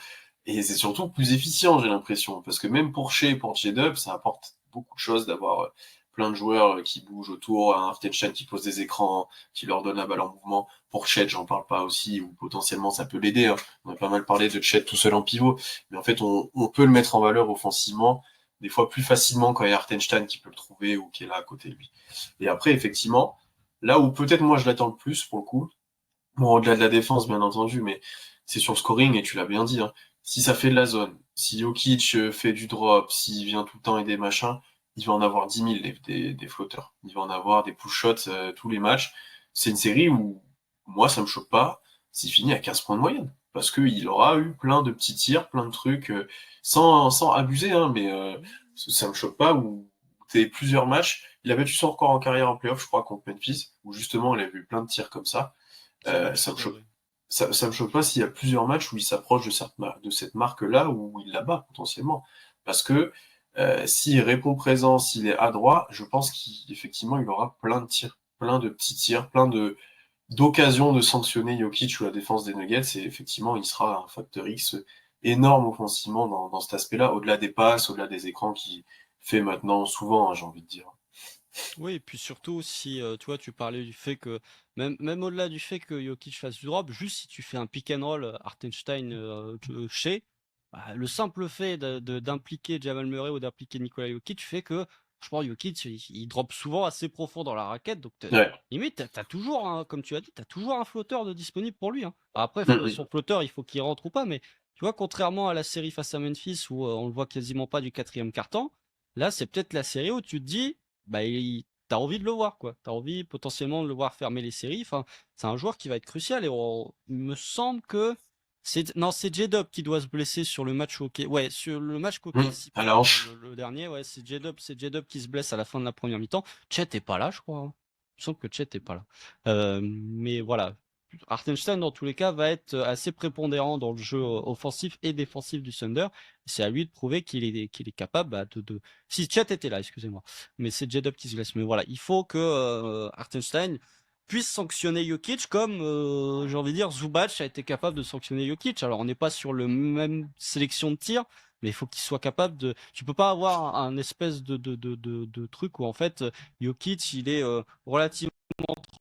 Speaker 1: Et c'est surtout plus efficient, j'ai l'impression. Parce que même pour Shea, pour J-Dub, ça apporte beaucoup de choses d'avoir plein de joueurs qui bougent autour, un Hartenstein qui pose des écrans, qui leur donne la balle en mouvement. Pour Chet, j'en parle pas aussi, ou potentiellement ça peut l'aider, hein. On a pas mal parlé de Chet tout seul en pivot. Mais en fait, on peut le mettre en valeur offensivement, des fois plus facilement quand il y a Hartenstein qui peut le trouver ou qui est là à côté de lui. Et après, effectivement, là où peut-être moi je l'attends le plus, pour le coup, bon, au-delà de la défense, bien entendu, mais c'est sur le scoring, et tu l'as bien dit, hein. Si ça fait de la zone, si Jokic fait du drop, s'il vient tout le temps et des machins, il va en avoir 10 000 des flotteurs. Il va en avoir des push shots tous les matchs. C'est une série où, moi, ça me choque pas s'il finit à 15 points de moyenne. Parce qu'il aura eu plein de petits tirs, plein de trucs, sans abuser, hein, mais ça me choque pas, où t'es plusieurs matchs. Il a battu son record en carrière en playoff, je crois, contre Memphis, où justement, il a vu plein de tirs comme ça.
Speaker 2: C'est vrai,
Speaker 1: Ça
Speaker 2: c'est
Speaker 1: me
Speaker 2: vrai,
Speaker 1: choque.
Speaker 2: oui.
Speaker 1: Ça me choque pas s'il y a plusieurs matchs où il s'approche de cette marque-là, où il la bat potentiellement. Parce que s'il répond présent, s'il est adroit, je pense qu'effectivement il aura plein de tirs, plein de petits tirs, plein de d'occasions de sanctionner Jokic ou la défense des Nuggets, et effectivement il sera un facteur X énorme offensivement dans cet aspect-là, au-delà des passes, au-delà des écrans qu'il fait maintenant souvent, hein, j'ai envie de dire.
Speaker 2: Oui, et puis surtout, si tu vois, tu parlais du fait que, même au-delà du fait que Jokic fasse du drop, juste si tu fais un pick and roll Hartenstein Shea, bah, le simple fait d'impliquer Jamal Murray ou d'impliquer Nikola Jokic fait que, je pense, Jokic, il drop souvent assez profond dans la raquette, donc
Speaker 1: Ouais.
Speaker 2: limite, t'as toujours, comme tu as dit, t'as toujours un flotteur de disponible pour lui, hein. Après,
Speaker 1: Mm,
Speaker 2: son flotteur, il faut qu'il rentre ou pas, mais tu vois, contrairement à la série face à Memphis où on le voit quasiment pas du quatrième quart-temps, là, c'est peut-être la série où tu te dis, bah, t'as envie de le voir, quoi. T'as envie potentiellement de le voir fermer les séries. Enfin, c'est un joueur qui va être crucial et il me semble que non, c'est J-Dub qui doit se blesser sur le match hockey. Ouais, sur le match
Speaker 1: mm.
Speaker 2: hockey s'y
Speaker 1: À la
Speaker 2: perd,
Speaker 1: hanche.
Speaker 2: le dernier, ouais, c'est J-Dub qui se blesse à la fin de la première mi-temps. Chet est pas là, je crois, hein. Il me semble que Chet est pas là. Mais voilà. Hartenstein, dans tous les cas, va être assez prépondérant dans le jeu offensif et défensif du Thunder. C'est à lui de prouver qu'il est capable bah, Si Chet était là, excusez-moi, mais c'est J-Dub qui se blesse. Mais voilà, il faut que Hartenstein puisse sanctionner Jokic comme, j'ai envie de dire, Zubac a été capable de sanctionner Jokic. Alors, on n'est pas sur le même sélection de tir, mais il faut qu'il soit capable de. Tu peux pas avoir un espèce de truc où, en fait, Jokic, il est relativement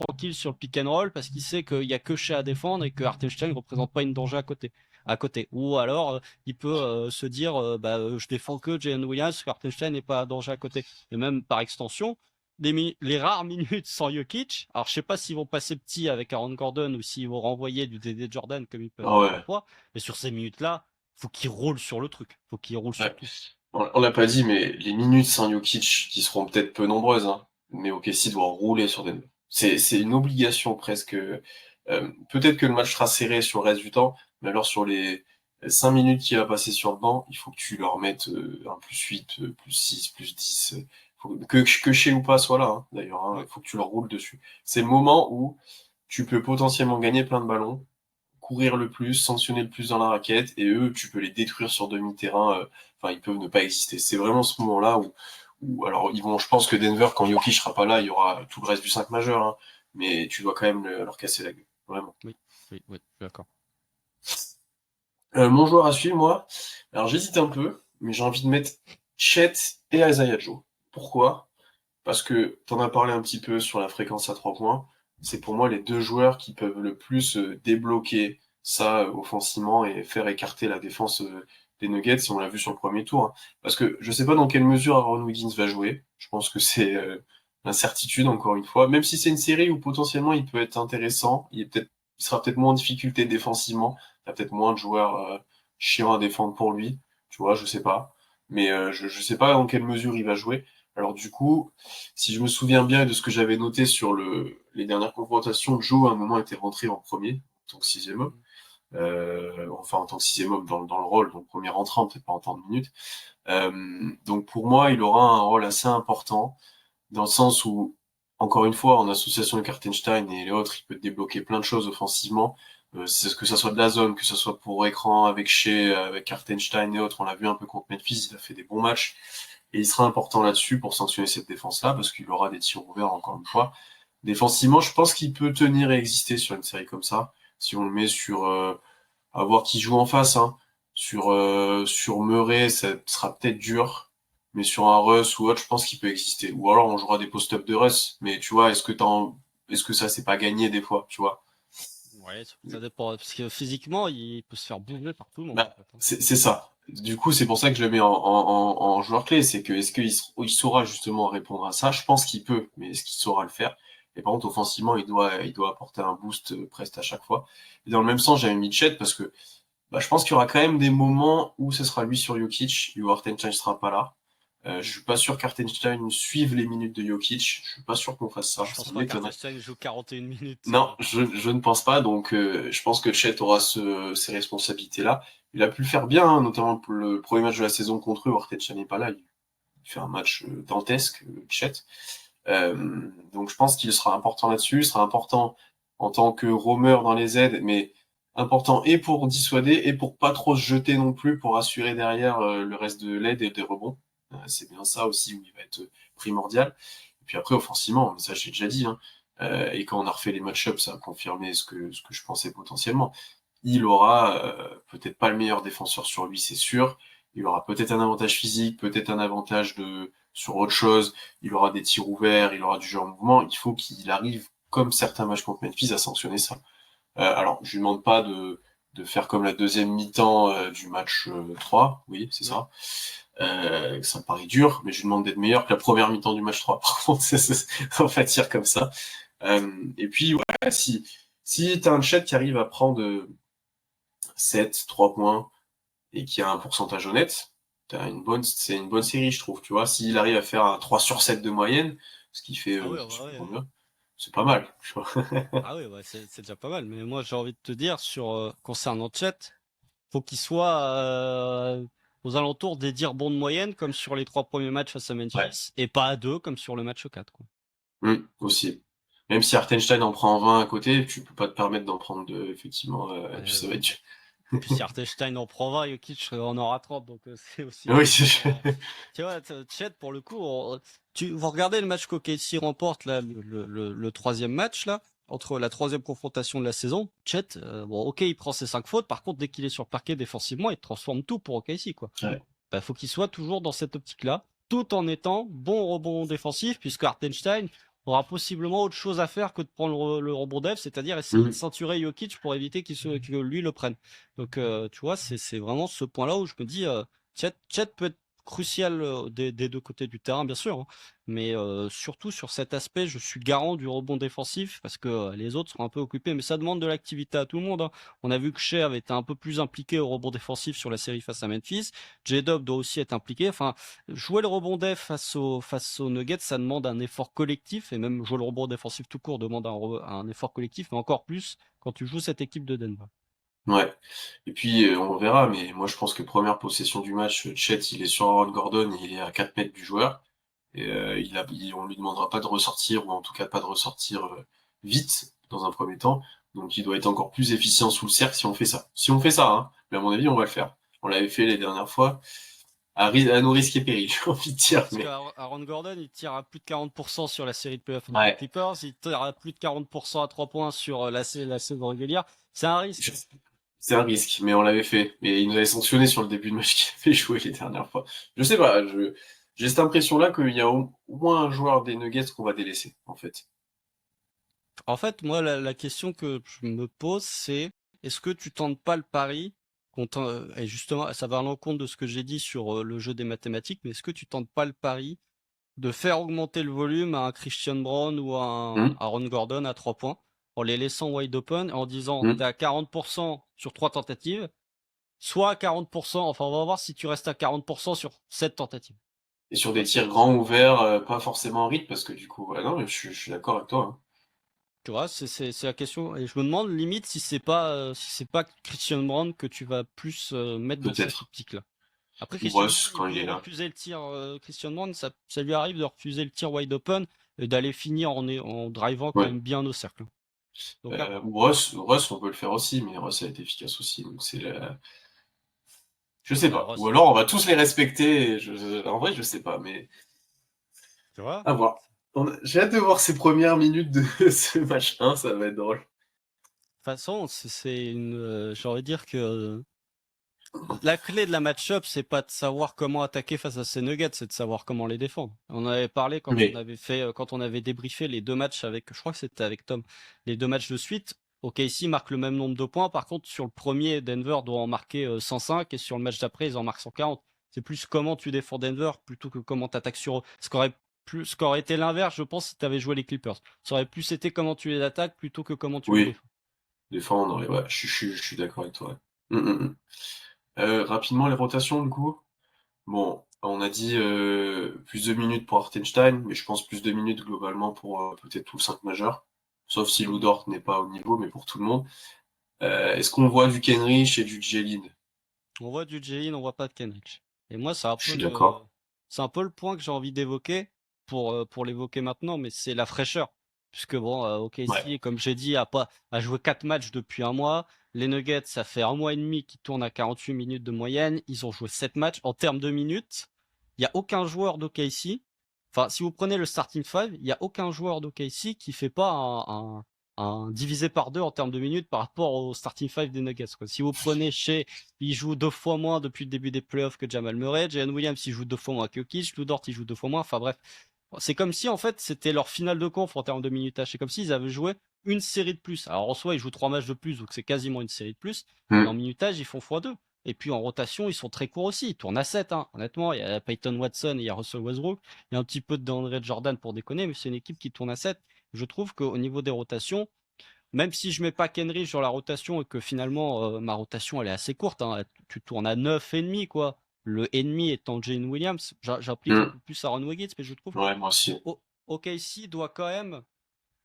Speaker 2: tranquille sur le pick and roll parce qu'il sait qu'il y a que Shea à défendre et que Hartenstein ne représente pas une danger à côté. Ou alors, il peut se dire, je défends que Jalen Williams, parce que Hartenstein n'est pas un danger à côté. Et même par extension, les rares minutes sans Jokic, alors je sais pas s'ils vont passer petit avec Aaron Gordon ou s'ils vont renvoyer du DD Jordan comme ils peuvent
Speaker 1: Ah
Speaker 2: faire
Speaker 1: ouais.
Speaker 2: parfois, mais sur ces minutes-là, faut qu'il roule sur le truc, faut qu'il roule
Speaker 1: Ouais.
Speaker 2: sur tout.
Speaker 1: On l'a pas dit, mais les minutes sans Jokic, qui seront peut-être peu nombreuses, hein, mais OKC doit rouler sur Denver. C'est une obligation presque. Peut-être que le match sera serré sur le reste du temps, mais alors sur les 5 minutes qu'il va passer sur le banc, il faut que tu leur mettes un +8, +6, +10. Que chez ou pas soit là, hein, d'ailleurs. Hein,
Speaker 2: Oui,
Speaker 1: il faut que tu leur roules dessus. C'est le moment où tu peux potentiellement gagner plein de ballons, courir le plus, sanctionner le plus dans la raquette, et eux, tu peux les détruire sur demi-terrain. Enfin, ils peuvent ne pas exister. C'est vraiment ce moment-là où, alors, ils vont, je pense que Denver, quand Jokic sera pas là, il y aura tout le reste du 5 majeur, hein, mais tu dois quand même leur casser la gueule. Vraiment.
Speaker 2: oui, oui, d'accord.
Speaker 1: Mon joueur à suivre, moi, alors j'hésite un peu, mais j'ai envie de mettre Chet et Isaiah Joe. Pourquoi? Parce que t'en as parlé un petit peu sur la fréquence à 3 points. C'est pour moi les deux joueurs qui peuvent le plus débloquer ça offensivement et faire écarter la défense des Nuggets, si on l'a vu sur le premier tour. Hein. Parce que je sais pas dans quelle mesure Aaron Wiggins va jouer. Je pense que c'est l'incertitude, encore une fois. Même si c'est une série où potentiellement il peut être intéressant, il sera peut-être moins en difficulté défensivement. Il y a peut-être moins de joueurs chiants à défendre pour lui. Tu vois, je sais pas. Mais je sais pas dans quelle mesure il va jouer. Alors du coup, si je me souviens bien de ce que j'avais noté sur les dernières confrontations, Joe à un moment était rentré en premier, en tant que sixième homme. Enfin en tant que sixième homme dans le rôle, donc premier entrant, peut-être pas en temps de minutes. Donc pour moi, il aura un rôle assez important, dans le sens où, encore une fois, en association avec Hartenstein et les autres, il peut débloquer plein de choses offensivement. C'est que ça soit de la zone, que ça soit pour écran avec Shea, avec Hartenstein et autres, on l'a vu un peu contre Memphis, il a fait des bons matchs. Et il sera important là-dessus pour sanctionner cette défense-là, parce qu'il aura des tirs ouverts encore une fois. Défensivement, je pense qu'il peut tenir et exister sur une série comme ça. Si on le met sur à voir qui joue en face, hein. Sur Murray, ça sera peut-être dur, mais sur un Russ ou autre, je pense qu'il peut exister. Ou alors on jouera des post-up de Russ, mais tu vois, est-ce que ça c'est pas gagné des fois, tu vois?
Speaker 2: Ouais, ça dépend. Parce que physiquement, il peut se faire bouger par tout le monde, en
Speaker 1: Bah,
Speaker 2: fait, hein.
Speaker 1: c'est ça. Du coup, c'est pour ça que je le mets en joueur clé. C'est que est-ce il saura justement répondre à ça? Je pense qu'il peut, mais est-ce qu'il saura le faire? Et par contre, offensivement, il doit apporter un boost presque à chaque fois. Et dans le même sens, j'avais mis Chet parce que bah, je pense qu'il y aura quand même des moments où ce sera lui sur Jokic et où Hartenstein sera pas là. Je
Speaker 2: Mm.
Speaker 1: suis pas sûr qu'Hartenstein suive les minutes de Jokic. Je suis pas sûr qu'on fasse ça.
Speaker 2: Je pense
Speaker 1: Ça
Speaker 2: pas
Speaker 1: m'étonnerait.
Speaker 2: qu'Artenstein joue 41 minutes.
Speaker 1: Non, je ne pense pas. Donc, je pense que Chet aura ces responsabilités-là. Il a pu le faire bien, hein, notamment pour le premier match de la saison contre eux. Arteta n'est pas là. Il fait un match dantesque, Chet. Donc, je pense qu'il sera important là-dessus. Il sera important en tant que roamer dans les aides, mais important et pour dissuader et pour pas trop se jeter non plus, pour assurer derrière le reste de l'aide et des rebonds. C'est bien ça aussi où il va être primordial. Et puis après, offensivement, mais ça j'ai déjà dit, hein, et quand on a refait les match-ups, ça a confirmé ce que je pensais potentiellement. Il aura peut-être pas le meilleur défenseur sur lui, c'est sûr. Il aura peut-être un avantage physique, peut-être un avantage sur autre chose, il aura des tirs ouverts, il aura du jeu en mouvement, il faut qu'il arrive, comme certains matchs contre Memphis, à sanctionner ça. Alors, je lui demande pas de faire comme la deuxième mi-temps du match 3, oui, c'est
Speaker 2: Ouais.
Speaker 1: ça. Ça me paraît dur, mais je lui demande d'être meilleur que la première mi-temps du match 3. Par contre, on va dire comme ça. Et puis, ouais, si t'as un Chet qui arrive à prendre 7, 3 points et qui a un pourcentage honnête, c'est une bonne série, je trouve, tu vois. S'il arrive à faire un 3 sur 7 de moyenne, ce qui fait,
Speaker 2: Ah ouais,
Speaker 1: je sais
Speaker 2: bah
Speaker 1: plus
Speaker 2: ouais.
Speaker 1: combien, c'est pas mal, tu vois.
Speaker 2: Ah ouais, c'est déjà pas mal. Mais moi, j'ai envie de te dire sur concernant Chet, faut qu'il soit aux alentours des dires bons de moyenne, comme sur les 3 premiers matchs face à
Speaker 1: Ouais,
Speaker 2: Memphis, et pas à 2 comme sur le match 4, quoi.
Speaker 1: aussi. Même si Hartenstein en prend 20 à côté, tu peux pas te permettre d'en prendre 2, effectivement, et puis
Speaker 2: Ouais,
Speaker 1: ça va être dur.
Speaker 2: puis si Hartenstein en prend 20, Jokic en aura 30, donc c'est aussi
Speaker 1: Oui,
Speaker 2: important. Tu vois, Chet, pour le coup, vous regardez le match qu'OKC remporte, là, le troisième match, là, entre la troisième confrontation de la saison. Chet, bon, ok, il prend ses 5 fautes, par contre, dès qu'il est sur le parquet défensivement, il transforme tout pour OKC, quoi.
Speaker 1: ouais.
Speaker 2: Bah, faut qu'il soit toujours dans cette optique-là, tout en étant bon rebond défensif, puisque Hartenstein aura possiblement autre chose à faire que de prendre le rebond def, c'est-à-dire essayer de
Speaker 1: Mhm.
Speaker 2: ceinturer Jokic pour éviter que lui le prenne. Donc, tu vois, c'est vraiment ce point-là où je me dis, Chet peut être crucial des deux côtés du terrain, bien sûr, hein, mais surtout sur cet aspect, je suis garant du rebond défensif parce que les autres sont un peu occupés, mais ça demande de l'activité à tout le monde, hein. On a vu que Shea avait été un peu plus impliqué au rebond défensif sur la série face à Memphis. J-Dub doit aussi être impliqué. Enfin, jouer le rebond def face aux Nuggets, ça demande un effort collectif, et même jouer le rebond défensif tout court demande un effort collectif, mais encore plus quand tu joues cette équipe de Denver.
Speaker 1: Ouais. Et puis, on verra, mais moi je pense que première possession du match, Chet, il est sur Aaron Gordon, il est à 4 mètres du joueur. Et on lui demandera pas de ressortir, ou en tout cas pas de ressortir vite dans un premier temps. Donc il doit être encore plus efficient sous le cercle si on fait ça. Si on fait ça, hein. Mais à mon avis, on va le faire. On l'avait fait les dernières fois, à nos risques et périls, j'ai envie de dire.
Speaker 2: Parce
Speaker 1: Mais
Speaker 2: qu'Aaron Gordon, il tire à plus de 40% sur la série de playoffs contre les
Speaker 1: ouais,
Speaker 2: Clippers, il tire à plus de 40% à 3 points sur la saison régulière. C'est un risque.
Speaker 1: je- c'est un risque, mais on l'avait fait. Mais il nous avait sanctionné sur le début de match qu'il avait joué les dernières fois. Je sais pas, j'ai cette impression-là qu'il y a au moins un joueur des Nuggets qu'on va délaisser, en fait.
Speaker 2: En fait, moi, la question que je me pose, c'est est-ce que tu tentes pas le pari et justement, ça va à l'encontre de ce que j'ai dit sur le jeu des mathématiques, mais est-ce que tu tentes pas le pari de faire augmenter le volume à un Christian Brown ou à un
Speaker 1: Hum,
Speaker 2: Aaron Gordon à 3 points, en les laissant wide open, en disant
Speaker 1: hum.
Speaker 2: t'es à 40% sur 3 tentatives, soit à 40%, enfin on va voir si tu restes à 40% sur 7 tentatives.
Speaker 1: Et sur
Speaker 2: Tu
Speaker 1: des
Speaker 2: vois,
Speaker 1: tirs grands ouverts, pas forcément en rythme, parce que du coup, ouais, non, mais je suis d'accord avec toi, hein.
Speaker 2: tu vois, c'est la question. Et je me demande limite si c'est pas Christian Brown que tu vas plus mettre dans cette
Speaker 1: Peut-être.
Speaker 2: optique-là. Après,
Speaker 1: Ou
Speaker 2: Christian Brown,
Speaker 1: Russ,
Speaker 2: il
Speaker 1: quand il
Speaker 2: peut
Speaker 1: est là.
Speaker 2: refuser le tir. Christian Brown, ça lui arrive de refuser le tir wide open et d'aller finir en drivant quand
Speaker 1: Ouais.
Speaker 2: même bien au cercle. Donc à voir.
Speaker 1: Ou Russ, on peut le faire aussi, mais Russ a été efficace aussi. Donc je sais
Speaker 2: Ouais,
Speaker 1: pas. Ou
Speaker 2: Ross,
Speaker 1: alors on va tous les respecter. En vrai, je sais pas, mais
Speaker 2: tu vois?
Speaker 1: à voir. J'ai hâte de voir ces premières minutes de ce match 1, ça va être drôle.
Speaker 2: De toute façon, j'ai envie de dire que la clé de la match-up, c'est pas de savoir comment attaquer face à ces Nuggets, c'est de savoir comment les défendre. On en avait parlé
Speaker 1: Mais,
Speaker 2: quand on avait débriefé les deux matchs je crois que c'était avec Tom, les deux matchs de suite. OKC marque le même nombre de points. Par contre, sur le premier, Denver doit en marquer 105 et sur le match d'après, ils en marquent 140. C'est plus comment tu défends Denver plutôt que comment tu attaques sur eux. Ce qu'aurait été l'inverse, je pense, si tu avais joué les Clippers. Ça aurait plus été comment tu les attaques plutôt que comment tu les
Speaker 1: oui,
Speaker 2: défends.
Speaker 1: défendre, ouais, je suis d'accord avec toi. Ouais. Rapidement, les rotations, du coup. Bon, on a dit plus de minutes pour Hartenstein, mais je pense plus de minutes globalement pour peut-être tous 5 majeurs. Sauf si Lou Dort n'est pas au niveau, mais pour tout le monde. Est-ce qu'on voit du Kenrich et du Jelin?
Speaker 2: On voit du Jalen, on voit pas de Kenrich. Et moi,
Speaker 1: Je suis d'accord.
Speaker 2: c'est un peu le point que j'ai envie d'évoquer pour l'évoquer maintenant, mais c'est la fraîcheur. Puisque bon,
Speaker 1: Ouais.
Speaker 2: OKC, comme j'ai dit, a joué 4 matchs depuis un mois. Les Nuggets, ça fait un mois et demi qu'ils tournent à 48 minutes de moyenne. Ils ont joué 7 matchs. En termes de minutes, il n'y a aucun joueur d'OKC. Enfin, si vous prenez le starting five, il n'y a aucun joueur d'OKC qui fait pas divisé par 2 en termes de minutes par rapport au starting five des Nuggets, quoi. Si vous prenez Shea, il joue 2 fois moins depuis le début des playoffs que Jamal Murray. Jalen Williams, il joue 2 fois moins que Jokic. Lou Dort, il joue 2 fois moins. Enfin bref, c'est comme si en fait c'était leur finale de conf en termes de minutage. C'est comme s'ils avaient joué une série de plus. Alors en soi, ils jouent 3 matchs de plus, donc c'est quasiment une série de plus. Mais en minutage, ils font x2. Et puis en rotation, ils sont très courts aussi. Ils tournent à 7, hein. Honnêtement, il y a Peyton Watson et il y a Russell Westbrook. Il y a un petit peu de DeAndre Jordan pour déconner, mais c'est une équipe qui tourne à 7. Je trouve qu'au niveau des rotations, même si je mets pas Kenry sur la rotation et que finalement ma rotation elle est assez courte, hein, tu tournes à 9,5 quoi. Le ennemi étant Jane Williams, j'applique un peu plus Aaron Wiggins, mais je trouve
Speaker 1: Ouais, moi aussi.
Speaker 2: OKC doit quand même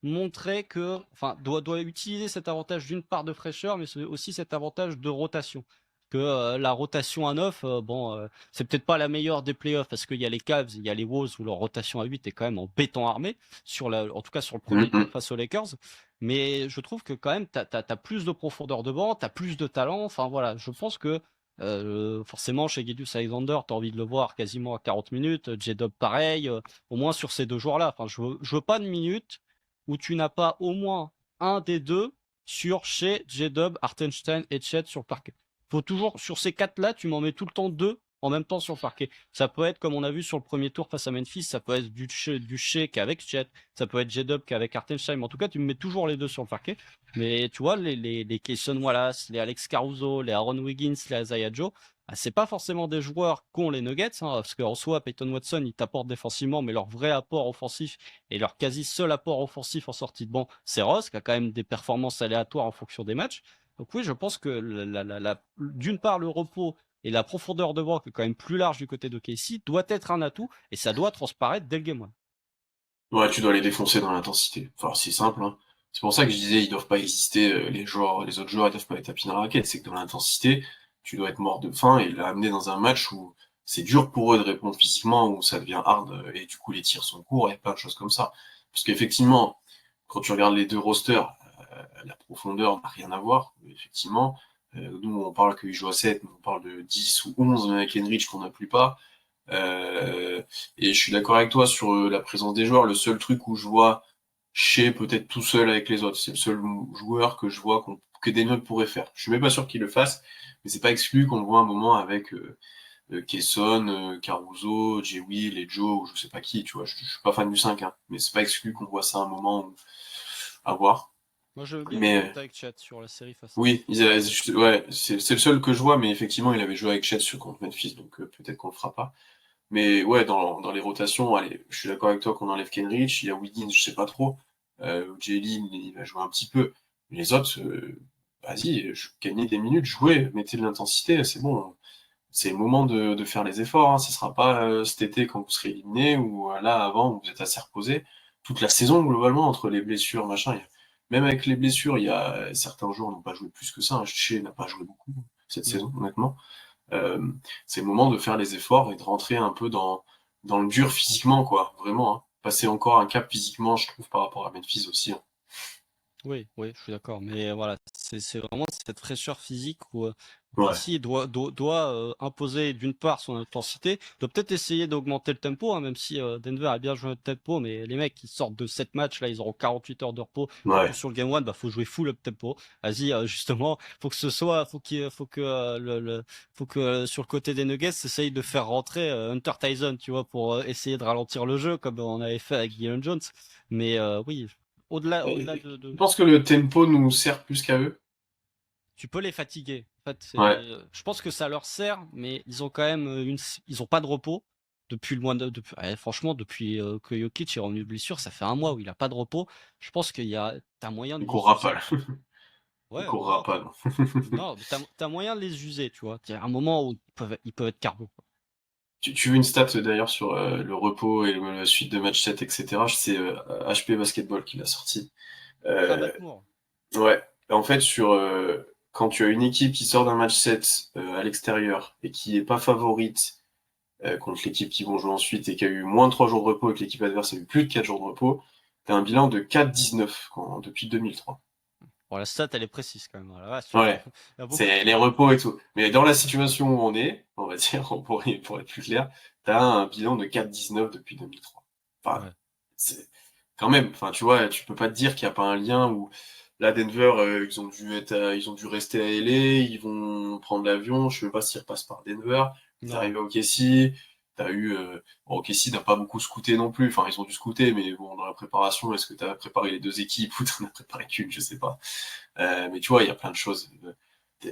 Speaker 2: montrer que, enfin, doit utiliser cet avantage d'une part de fraîcheur, mais c'est aussi cet avantage de rotation. Que la rotation à 9, c'est peut-être pas la meilleure des playoffs parce qu'il y a les Cavs, il y a les Wolves où leur rotation à 8 est quand même en béton armé, en tout cas sur le premier tour face aux Lakers. Mais je trouve que quand même, t'as plus de profondeur de banc, t'as plus de talent. Enfin voilà, je pense que forcément chez Gilgeous Alexander, t'as envie de le voir quasiment à 40 minutes. J-Dub pareil, au moins sur ces 2 joueurs-là. Enfin, je veux pas de minutes où tu n'as pas au moins un des deux sur chez J-Dub, Hartenstein et Chet sur le parquet. Faut toujours, sur ces 4-là, tu m'en mets tout le temps 2 en même temps sur le parquet. Ça peut être, comme on a vu sur le premier tour face à Memphis, ça peut être du Shea qu'avec Chet, ça peut être J-Dub qu'avec Hartenstein. Mais en tout cas, tu me mets toujours les 2 sur le parquet. Mais tu vois, les Kayson Wallace, les Alex Caruso, les Aaron Wiggins, les Isaiah Joe, c'est pas forcément des joueurs qu'ont les Nuggets, hein, parce qu'en soi, Peyton Watson, il t'apporte défensivement, mais leur vrai apport offensif et leur quasi seul apport offensif en sortie de banc, c'est Ross, qui a quand même des performances aléatoires en fonction des matchs. Donc oui, je pense que d'une part, le repos et la profondeur de banc, qui est quand même plus large du côté de Casey, doit être un atout, et ça doit transparaître dès le game 1.
Speaker 1: Ouais, tu dois les défoncer dans l'intensité. Enfin, c'est simple, hein. C'est pour ça que je disais, ils doivent pas exister, les autres joueurs, ils doivent pas être tapis dans la raquette. C'est que dans l'intensité, tu dois être mort de faim et l'amener dans un match où c'est dur pour eux de répondre physiquement, où ça devient hard, et du coup, les tirs sont courts et plein de choses comme ça. Parce qu'effectivement, quand tu regardes les 2 rosters, la profondeur n'a rien à voir, effectivement. Nous, on parle qu'ils jouent à 7, mais on parle de 10 ou 11 avec Henrich qu'on n'a plus pas. Et je suis d'accord avec toi sur la présence des joueurs. Le seul truc où je vois Shea peut-être tout seul avec les autres, c'est le seul joueur que je vois que des notes pourraient faire. Je suis même pas sûr qu'il le fasse, mais c'est pas exclu qu'on le voit un moment avec Kesson, Caruso, Jay Will et Joe, ou je sais pas qui, tu vois. Je suis pas fan du 5, hein, mais c'est pas exclu qu'on voit ça un moment à voir.
Speaker 2: Moi, je veux bien qu'il
Speaker 1: Mais
Speaker 2: monte avec Chat sur la série face à
Speaker 1: oui,
Speaker 2: Memphis.
Speaker 1: ouais, c'est le seul que je vois, mais effectivement, il avait joué avec Chet sur contre Memphis, donc peut-être qu'on le fera pas. Mais ouais, dans les rotations, allez, je suis d'accord avec toi qu'on enlève Kenrich, il y a Wiggins, je sais pas trop. Jalen, il va jouer un petit peu. Les autres, vas-y, gagnez des minutes, jouez, mettez de l'intensité, c'est bon. C'est le moment de faire les efforts, hein. Ce sera pas cet été quand vous serez éliminé ou là avant où vous êtes assez reposé. Toute la saison, globalement, entre les blessures, machin, même avec les blessures, il y a certains joueurs n'ont pas joué plus que ça, hein. Shea n'a pas joué beaucoup cette saison, honnêtement. Euh, c'est le moment de faire les efforts et de rentrer un peu dans le dur physiquement, quoi. Vraiment, hein. Passer encore un cap physiquement, je trouve, par rapport à Memphis aussi, hein.
Speaker 2: Oui, oui, je suis d'accord. Mais voilà, c'est vraiment cette fraîcheur physique où
Speaker 1: Ouais.
Speaker 2: Casey doit imposer d'une part son intensité, doit peut-être essayer d'augmenter le tempo, hein, même si Denver a bien joué le tempo, mais les mecs qui sortent de 7 matchs, là, ils auront 48 heures de repos. Du coup,
Speaker 1: Ouais.
Speaker 2: sur le game 1, bah, faut jouer full up tempo. Vas-y, justement, faut que ce soit, faut que, faut que sur le côté des Nuggets, essaye de faire rentrer Hunter Tyson, tu vois, pour essayer de ralentir le jeu, comme on avait fait avec Dillon Jones. Mais oui, au-delà
Speaker 1: Je pense que le tempo nous sert plus qu'à eux.
Speaker 2: tu peux les fatiguer. En fait,
Speaker 1: Ouais.
Speaker 2: je pense que ça leur sert, mais ils ont quand même ils ont pas de repos depuis le mois franchement, depuis que Jokic est revenu de blessure, ça fait un mois où il a pas de repos. Je pense t'as moyen
Speaker 1: Il
Speaker 2: de les
Speaker 1: courra pas,
Speaker 2: user.
Speaker 1: là. Il
Speaker 2: Ouais,
Speaker 1: courra
Speaker 2: non,
Speaker 1: pas, non.
Speaker 2: non, mais t'as moyen de les user, tu vois. Il y a un moment où ils peuvent être carbo, quoi.
Speaker 1: Tu veux une stat d'ailleurs sur le repos et la suite de match 7, etc. C'est HP Basketball qui l'a sorti.
Speaker 2: Ah,
Speaker 1: Euh,
Speaker 2: Batmore.
Speaker 1: ouais. En fait, quand tu as une équipe qui sort d'un match 7 à l'extérieur et qui est pas favorite contre l'équipe qui vont jouer ensuite et qui a eu moins de 3 jours de repos et que l'équipe adverse a eu plus de 4 jours de repos, t'as un bilan de 4-19 depuis 2003.
Speaker 2: Bon, la stat, elle est précise quand même. Voilà,
Speaker 1: Ouais.
Speaker 2: il y a beaucoup de
Speaker 1: C'est les
Speaker 2: trucs.
Speaker 1: repos et tout. Mais dans la situation où on est, on va dire, pour être plus clair, t'as un bilan de 4-19 depuis 2003. Enfin,
Speaker 2: Ouais.
Speaker 1: c'est, quand même, enfin, tu vois, tu peux pas te dire qu'il y a pas un lien où là, Denver, ils ont dû rester à LA, ils vont prendre l'avion, je sais pas s'ils repassent par Denver, ils
Speaker 2: Non.
Speaker 1: arrivent à OKC, t'as eu, bon, OKC n'a pas beaucoup scouté non plus, enfin, ils ont dû scouter, mais bon, dans la préparation, est-ce que t'as préparé les deux équipes ou t'en as préparé qu'une, je sais pas. Mais tu vois, il y a plein de choses.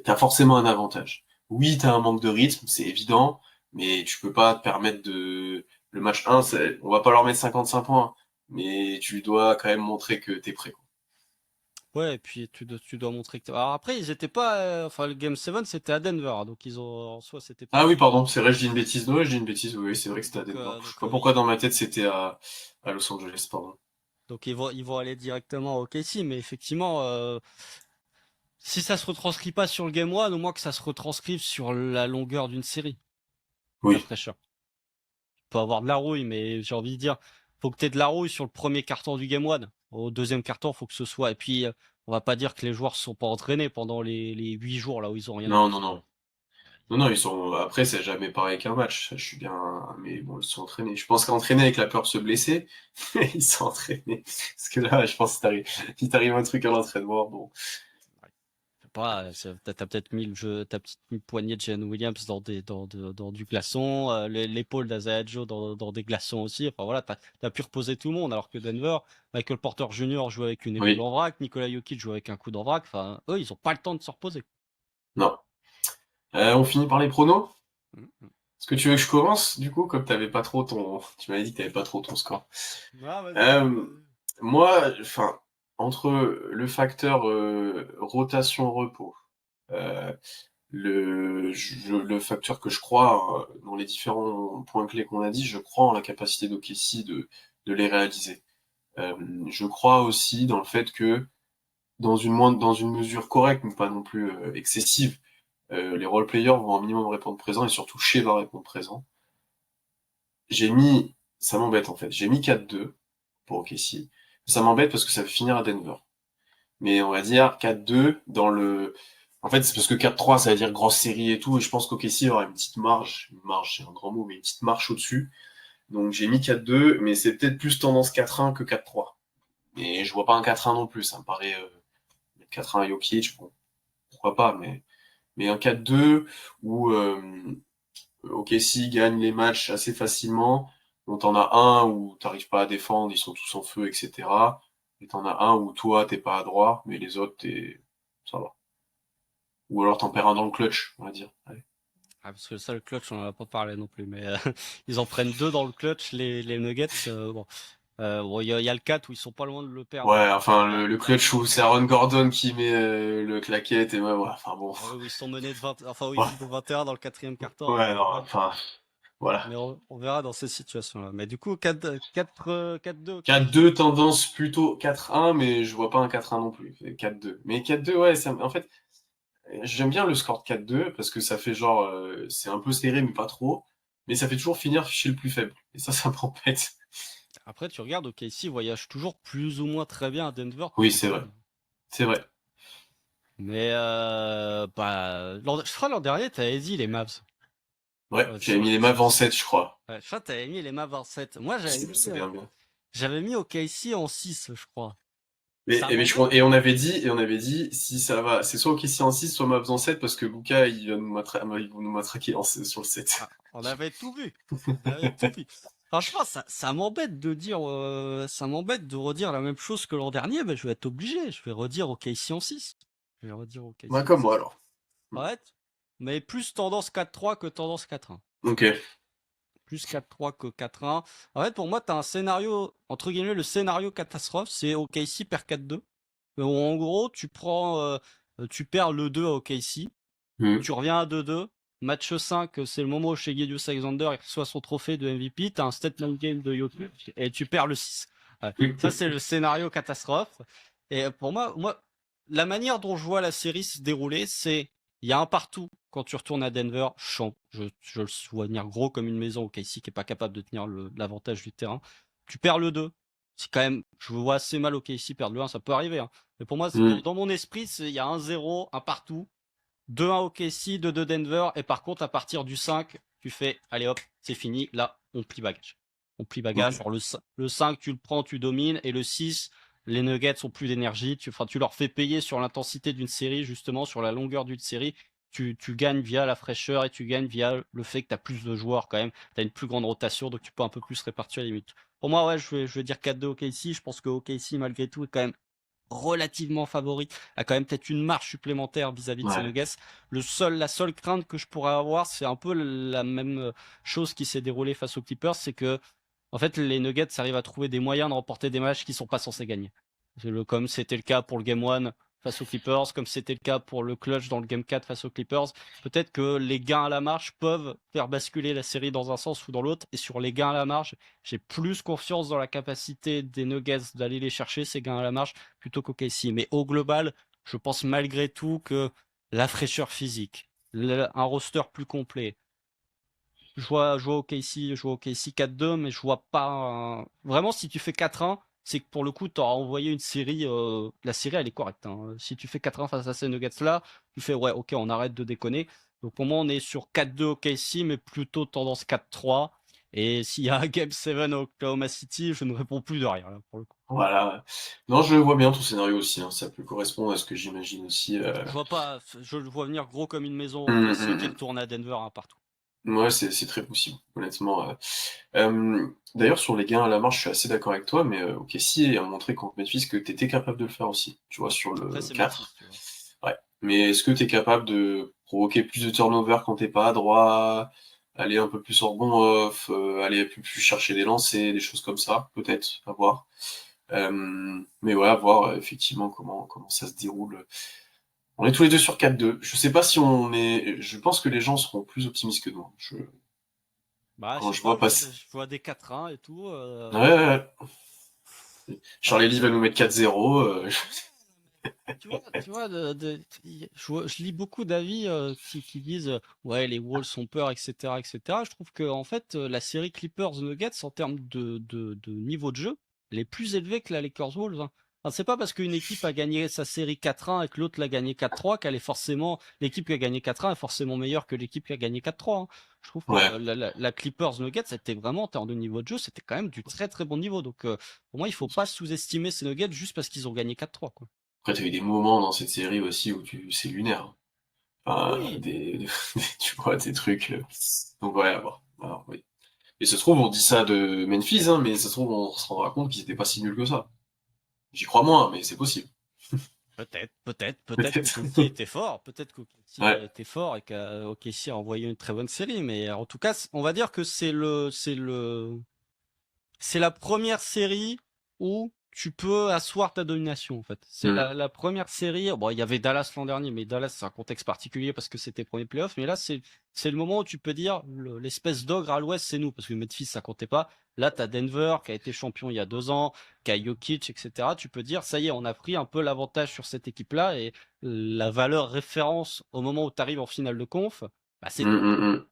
Speaker 1: T'as forcément un avantage. Oui, t'as un manque de rythme, c'est évident, mais tu peux pas te permettre de... Le match 1, on va pas leur mettre 55 points, mais tu dois quand même montrer que t'es prêt, quoi.
Speaker 2: Ouais, et puis tu dois montrer que. Alors après, ils étaient pas. Enfin, le Game 7, c'était à Denver, hein, donc ils ont. En soi, c'était pas
Speaker 1: Ah oui,
Speaker 2: sur.
Speaker 1: pardon, c'est vrai, je dis une bêtise. Ouais, je dis une bêtise, oui, c'est vrai que c'était à
Speaker 2: Donc,
Speaker 1: Denver.
Speaker 2: euh,
Speaker 1: Je sais
Speaker 2: donc,
Speaker 1: pas
Speaker 2: euh,
Speaker 1: pourquoi
Speaker 2: ils...
Speaker 1: dans ma tête c'était à Los Angeles, pardon.
Speaker 2: donc ils vont aller directement au KC, mais effectivement, si ça se retranscrit pas sur le Game 1, au moins que ça se retranscrive sur la longueur d'une série, la
Speaker 1: Oui.
Speaker 2: fraîcheur. Tu peux avoir de la rouille, mais j'ai envie de dire, faut que tu aies de la rouille sur le premier carton du Game 1. Au deuxième carton, faut que ce soit. Et puis, on va pas dire que les joueurs se sont pas entraînés pendant les 8 jours là où ils ont rien
Speaker 1: Non,
Speaker 2: fait.
Speaker 1: non, non. Non, non, ils sont. Après, c'est jamais pareil qu'un match. Ça, je suis bien. Mais bon, ils se sont entraînés. Je pense qu'entraîner avec la peur de se blesser, ils sont entraînés. Parce que là, je pense que si t'arrive un truc à l'entraînement, bon.
Speaker 2: Je sais pas, t'as peut-être mis le jeu, ta petite poignée de Jalen Williams dans du glaçon, l'épaule d'Isaiah Joe dans des glaçons aussi. Enfin voilà, t'as pu reposer tout le monde, alors que Denver, Michael Porter Jr. joue avec une épaule
Speaker 1: Oui.
Speaker 2: en vrac, Nikola Jokic joue avec un coude en vrac. Enfin, eux, ils ont pas le temps de se reposer.
Speaker 1: Non. On finit par les pronos?
Speaker 2: Mhm.
Speaker 1: Est-ce que tu veux que je commence, du coup, comme t'avais pas trop ton. Tu m'avais dit que t'avais pas trop ton score.
Speaker 2: Ah, vas-y,
Speaker 1: Euh,
Speaker 2: vas-y.
Speaker 1: Moi, enfin, entre le facteur rotation-repos, euh, le facteur que je crois, dans les différents points clés qu'on a dit, je crois en la capacité d'OKC de les réaliser. Euh, je crois aussi dans le fait que, dans une mesure correcte, mais pas non plus excessive, les role-players vont un minimum répondre présent et surtout Shea va répondre présent. Ça m'embête en fait, j'ai mis 4-2 pour OKC. Ça m'embête parce que ça va finir à Denver. Mais on va dire 4-2 dans le... En fait, c'est parce que 4-3, ça veut dire grosse série et tout, et je pense qu'OKC aura une marge, c'est un grand mot, mais une petite marche au-dessus. Donc j'ai mis 4-2, mais c'est peut-être plus tendance 4-1 que 4-3. Mais je vois pas un 4-1 non plus, ça me paraît... 4-1 à Jokic, bon, pourquoi pas, mais un 4-2 où OKC gagne les matchs assez facilement, dont t'en as un où t'arrives pas à défendre, ils sont tous en feu, etc. Et t'en as un où toi, t'es pas à droit, mais les autres, ça va. Ou alors t'en perds un dans le clutch, on va dire. Allez.
Speaker 2: Ah, parce que ça, le clutch, on en a pas parlé non plus, mais ils en prennent deux dans le clutch, les Nuggets. Bon, bon, il y a le 4 où ils sont pas loin de le perdre.
Speaker 1: Ouais, enfin, le clutch où c'est Aaron Gordon qui met le claquette, et ouais, enfin bon.
Speaker 2: Ah oui, où ils sont menés de 20, enfin, oui, ils
Speaker 1: Ouais,
Speaker 2: mènent de 21 dans le quatrième quart-temps.
Speaker 1: ouais, non, enfin, voilà.
Speaker 2: Mais on verra dans ces situations-là. Mais du coup, 4-2, ok.
Speaker 1: 4-2, tendance plutôt 4-1, mais je vois pas un 4-1 non plus. 4-2. Mais 4-2, ouais, en fait, j'aime bien le score de 4-2 parce que ça fait genre, c'est un peu serré mais pas trop, mais ça fait toujours finir chez le plus faible. Et ça m'embête.
Speaker 2: Après, tu regardes, ok, ici, voyage toujours plus ou moins très bien à Denver
Speaker 1: Oui,
Speaker 2: depuis le
Speaker 1: c'est vrai.
Speaker 2: début.
Speaker 1: C'est vrai.
Speaker 2: Mais, bah, je crois l'an dernier, t'avais dit les Mavs.
Speaker 1: Ouais, j'avais mis les Mavs en 7, je crois.
Speaker 2: Ouais, je crois que t'avais mis les Mavs en 7. Moi,
Speaker 1: C'est bien bien.
Speaker 2: j'avais mis OKC en 6, je crois.
Speaker 1: Mais,
Speaker 2: Ça
Speaker 1: et, mais
Speaker 2: m'embête.
Speaker 1: et on avait dit, si ça va, c'est soit OKC en 6, soit Mavs en 7, parce que Luka, ils vont nous matraquer sur le 7.
Speaker 2: Ah, on avait tout vu. On avait tout vu. Franchement, ça m'embête de dire, ça m'embête de redire la même chose que l'an dernier, mais je vais être obligé. Je vais redire OKC en 6. Je vais redire
Speaker 1: Bah,
Speaker 2: OKC en
Speaker 1: comme moi,
Speaker 2: 6.
Speaker 1: alors.
Speaker 2: Ouais. Mais plus tendance 4-3 que tendance 4-1.
Speaker 1: Ok.
Speaker 2: Plus 4-3 que 4-1. En fait, pour moi, tu as un scénario, entre guillemets, le scénario catastrophe, c'est OKC perd 4-2. En gros, tu perds le 2 à OKC,
Speaker 1: Hmm.
Speaker 2: tu reviens à 2-2. Match 5, c'est le moment où chez Gilgeous Alexander il reçoit son trophée de MVP. Tu as un statement game de Jokic et tu perds le 6. Ouais. Ça, c'est le scénario catastrophe. Et pour moi, la manière dont je vois la série se dérouler, c'est il y a un partout quand tu retournes à Denver. Je le vois venir gros comme une maison au KC qui est pas capable de tenir l'avantage du terrain. Tu perds le 2. C'est quand même, je vois assez mal au KC perdre le 1, ça peut arriver. Hein. Mais pour moi,
Speaker 1: Hmm.
Speaker 2: dans mon esprit, il y a un 0, un partout. 2-1 au KC, 2-2 Denver. Et par contre, à partir du 5, tu fais, allez hop, c'est fini. Là, on plie bagage. on plie bagage.
Speaker 1: Ok.
Speaker 2: Genre le 5, tu le prends, tu domines, et le 6, les Nuggets ont plus d'énergie. Tu leur fais payer sur l'intensité d'une série, justement, sur la longueur d'une série. Tu gagnes via la fraîcheur et tu gagnes via le fait que tu as plus de joueurs quand même. Tu as une plus grande rotation, donc tu peux un peu plus répartir les minutes. Pour moi, ouais, je vais dire 4-2 OKC. Je pense que OKC, malgré tout, est quand même relativement favori, a quand même peut-être une marge supplémentaire vis-à-vis de ces
Speaker 1: Ouais.
Speaker 2: Nuggets. La seule crainte que je pourrais avoir, c'est un peu la même chose qui s'est déroulée face aux Clippers, c'est que en fait les Nuggets arrivent à trouver des moyens de remporter des matchs qui sont pas censés gagner. Comme c'était le cas pour le Game 1 face aux Clippers, comme c'était le cas pour le clutch dans le Game 4 face aux Clippers. Peut-être que les gains à la marge peuvent faire basculer la série dans un sens ou dans l'autre, et sur les gains à la marge, j'ai plus confiance dans la capacité des Nuggets d'aller les chercher, ces gains à la marge, plutôt qu'OKC. Mais au global, je pense malgré tout que la fraîcheur physique, un roster plus complet, je vois OKC 4-2, mais je vois pas vraiment, si tu fais 4-1, c'est que pour le coup, tu auras envoyé une série. La série, elle est correcte, hein. Si tu fais 4-1 face à ces Nuggets-là, tu fais ouais, ok, on arrête de déconner. Donc pour moi, on est sur 4-2 OKC, mais plutôt tendance 4-3. Et s'il y a un Game 7 au Oklahoma City, je ne réponds plus de rien, là, pour le coup.
Speaker 1: Voilà. Non, je vois bien ton scénario aussi, hein. Ça peut correspondre à ce que j'imagine aussi.
Speaker 2: Je le vois venir gros comme une maison au
Speaker 1: Hum,
Speaker 2: OKC
Speaker 1: hum,
Speaker 2: qui
Speaker 1: hum.
Speaker 2: retourne à Denver, hein, partout.
Speaker 1: Ouais, c'est très possible, honnêtement. D'ailleurs, sur les gains à la marche, je suis assez d'accord avec toi, mais OKC a montré contre Memphis que tu étais capable de le faire aussi, tu vois, sur
Speaker 2: Après,
Speaker 1: le
Speaker 2: c'est Memphis,
Speaker 1: 4.
Speaker 2: tu vois.
Speaker 1: Ouais. Mais est-ce que tu es capable de provoquer plus de turnover quand t'es pas à droit, aller un peu plus en rebond off, aller un peu plus chercher des lancers, des choses comme ça, peut-être, à voir. Mais ouais, à voir effectivement comment ça se déroule. On est tous les deux sur 4-2. Je sais pas si on est. Je pense que les gens seront plus optimistes que nous, hein.
Speaker 2: Bah, je
Speaker 1: Quand
Speaker 2: sais
Speaker 1: je
Speaker 2: pas,
Speaker 1: vois passer.
Speaker 2: je vois des 4-1 et tout.
Speaker 1: Ouais, ouais, ouais.
Speaker 2: Ouais,
Speaker 1: Charlie Lee va nous mettre 4-0.
Speaker 2: tu vois, je lis beaucoup d'avis qui disent ouais, les Wolves ont peur, etc., etc. Je trouve que en fait, la série Clippers-Nuggets, en termes de niveau de jeu, elle est plus élevée que la Lakers-Wolves, hein. Enfin, c'est pas parce qu'une équipe a gagné sa série 4-1 et que l'autre l'a gagné 4-3 qu'elle est forcément, l'équipe qui a gagné 4-1 est forcément meilleure que l'équipe qui a gagné 4-3, hein. Je trouve que
Speaker 1: Ouais.
Speaker 2: la Clippers-Nuggets, c'était vraiment, en termes de niveau de jeu, c'était quand même du très très bon niveau. Donc, pour moi, il faut pas sous-estimer ces Nuggets juste parce qu'ils ont gagné 4-3, quoi.
Speaker 1: Après, t'as eu des moments dans cette série aussi où c'est lunaire, hein. Enfin,
Speaker 2: Oui,
Speaker 1: tu vois, des trucs. Donc ouais, à voir. Alors, oui. Et ça se trouve, on dit ça de Memphis, hein, mais ça se trouve, on se rendra compte qu'ils étaient pas si nuls que ça. J'y crois moins, mais c'est possible.
Speaker 2: peut-être
Speaker 1: Peut-être.
Speaker 2: qu'OKC était fort, peut-être qu'OKC
Speaker 1: Ouais.
Speaker 2: était fort et qu'OKC a envoyé une très bonne série, mais en tout cas, on va dire que c'est la première série où tu peux asseoir ta domination, en fait. C'est
Speaker 1: Hmm.
Speaker 2: la première série. Bon, il y avait Dallas l'an dernier, mais Dallas, c'est un contexte particulier parce que c'était premier playoff. Mais là, c'est le moment où tu peux dire l'espèce d'ogre à l'ouest, c'est nous, parce que Memphis, ça comptait pas. Là, tu as Denver qui a été champion il y a 2 ans, qui a Jokic, etc. Tu peux dire, ça y est, on a pris un peu l'avantage sur cette équipe-là, et la valeur référence au moment où tu arrives en finale de conf, bah, c'est
Speaker 1: Hmm,
Speaker 2: nous.
Speaker 1: hmm, hmm.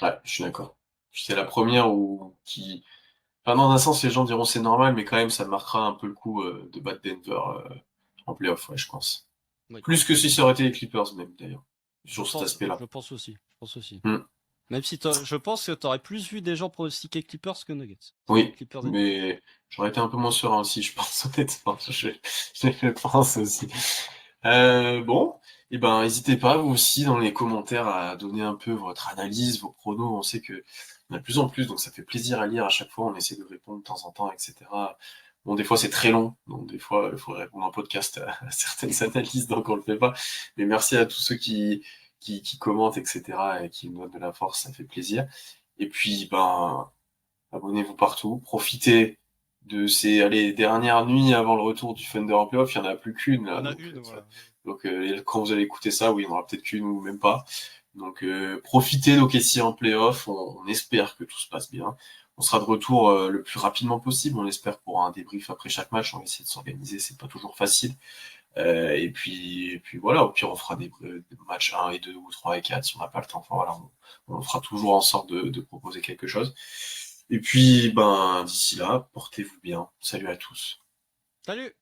Speaker 1: Ouais, je suis d'accord. C'est la première où qui. Enfin, dans un sens, les gens diront c'est normal, mais quand même, ça marquera un peu le coup de battre Denver en playoff, ouais, je pense.
Speaker 2: Oui,
Speaker 1: Plus que si ça aurait été les Clippers, même, d'ailleurs. Sur cet aspect-là.
Speaker 2: je pense aussi. Je pense aussi.
Speaker 1: Hmm.
Speaker 2: Même si je pense que tu aurais plus vu des gens pronostiquer Clippers que Nuggets. Si les
Speaker 1: Oui,
Speaker 2: Clippers étaient.
Speaker 1: mais j'aurais été un peu moins serein aussi, je pense, honnêtement. Je pense aussi. Bon, et ben, n'hésitez pas, vous aussi, dans les commentaires, à donner un peu votre analyse, vos pronos. On sait que on a de plus en plus, donc ça fait plaisir à lire à chaque fois. On essaie de répondre de temps en temps, etc. Bon, des fois, c'est très long, donc des fois, il faudrait répondre en podcast à certaines analyses, donc on le fait pas. Mais merci à tous ceux qui commentent, etc., et qui nous donnent de la force, ça fait plaisir. Et puis, ben, abonnez-vous partout. Profitez de ces dernières nuits avant le retour du Thunder en playoff. Il n'y en a plus qu'une
Speaker 2: Il y
Speaker 1: là.
Speaker 2: en a
Speaker 1: Donc,
Speaker 2: une, voilà.
Speaker 1: quand vous allez écouter ça, oui, il n'y en aura peut-être qu'une ou même pas. Donc profitez d'OKC en playoff. On espère que tout se passe bien. On sera de retour le plus rapidement possible. On espère pour un débrief après chaque match. On va essayer de s'organiser. C'est pas toujours facile. Et puis voilà. Au pire, on fera des matchs 1 et 2 ou 3 et 4 si on n'a pas le temps. Enfin voilà, on fera toujours en sorte de proposer quelque chose. Et puis, ben, d'ici là, portez-vous bien. Salut à tous.
Speaker 2: Salut!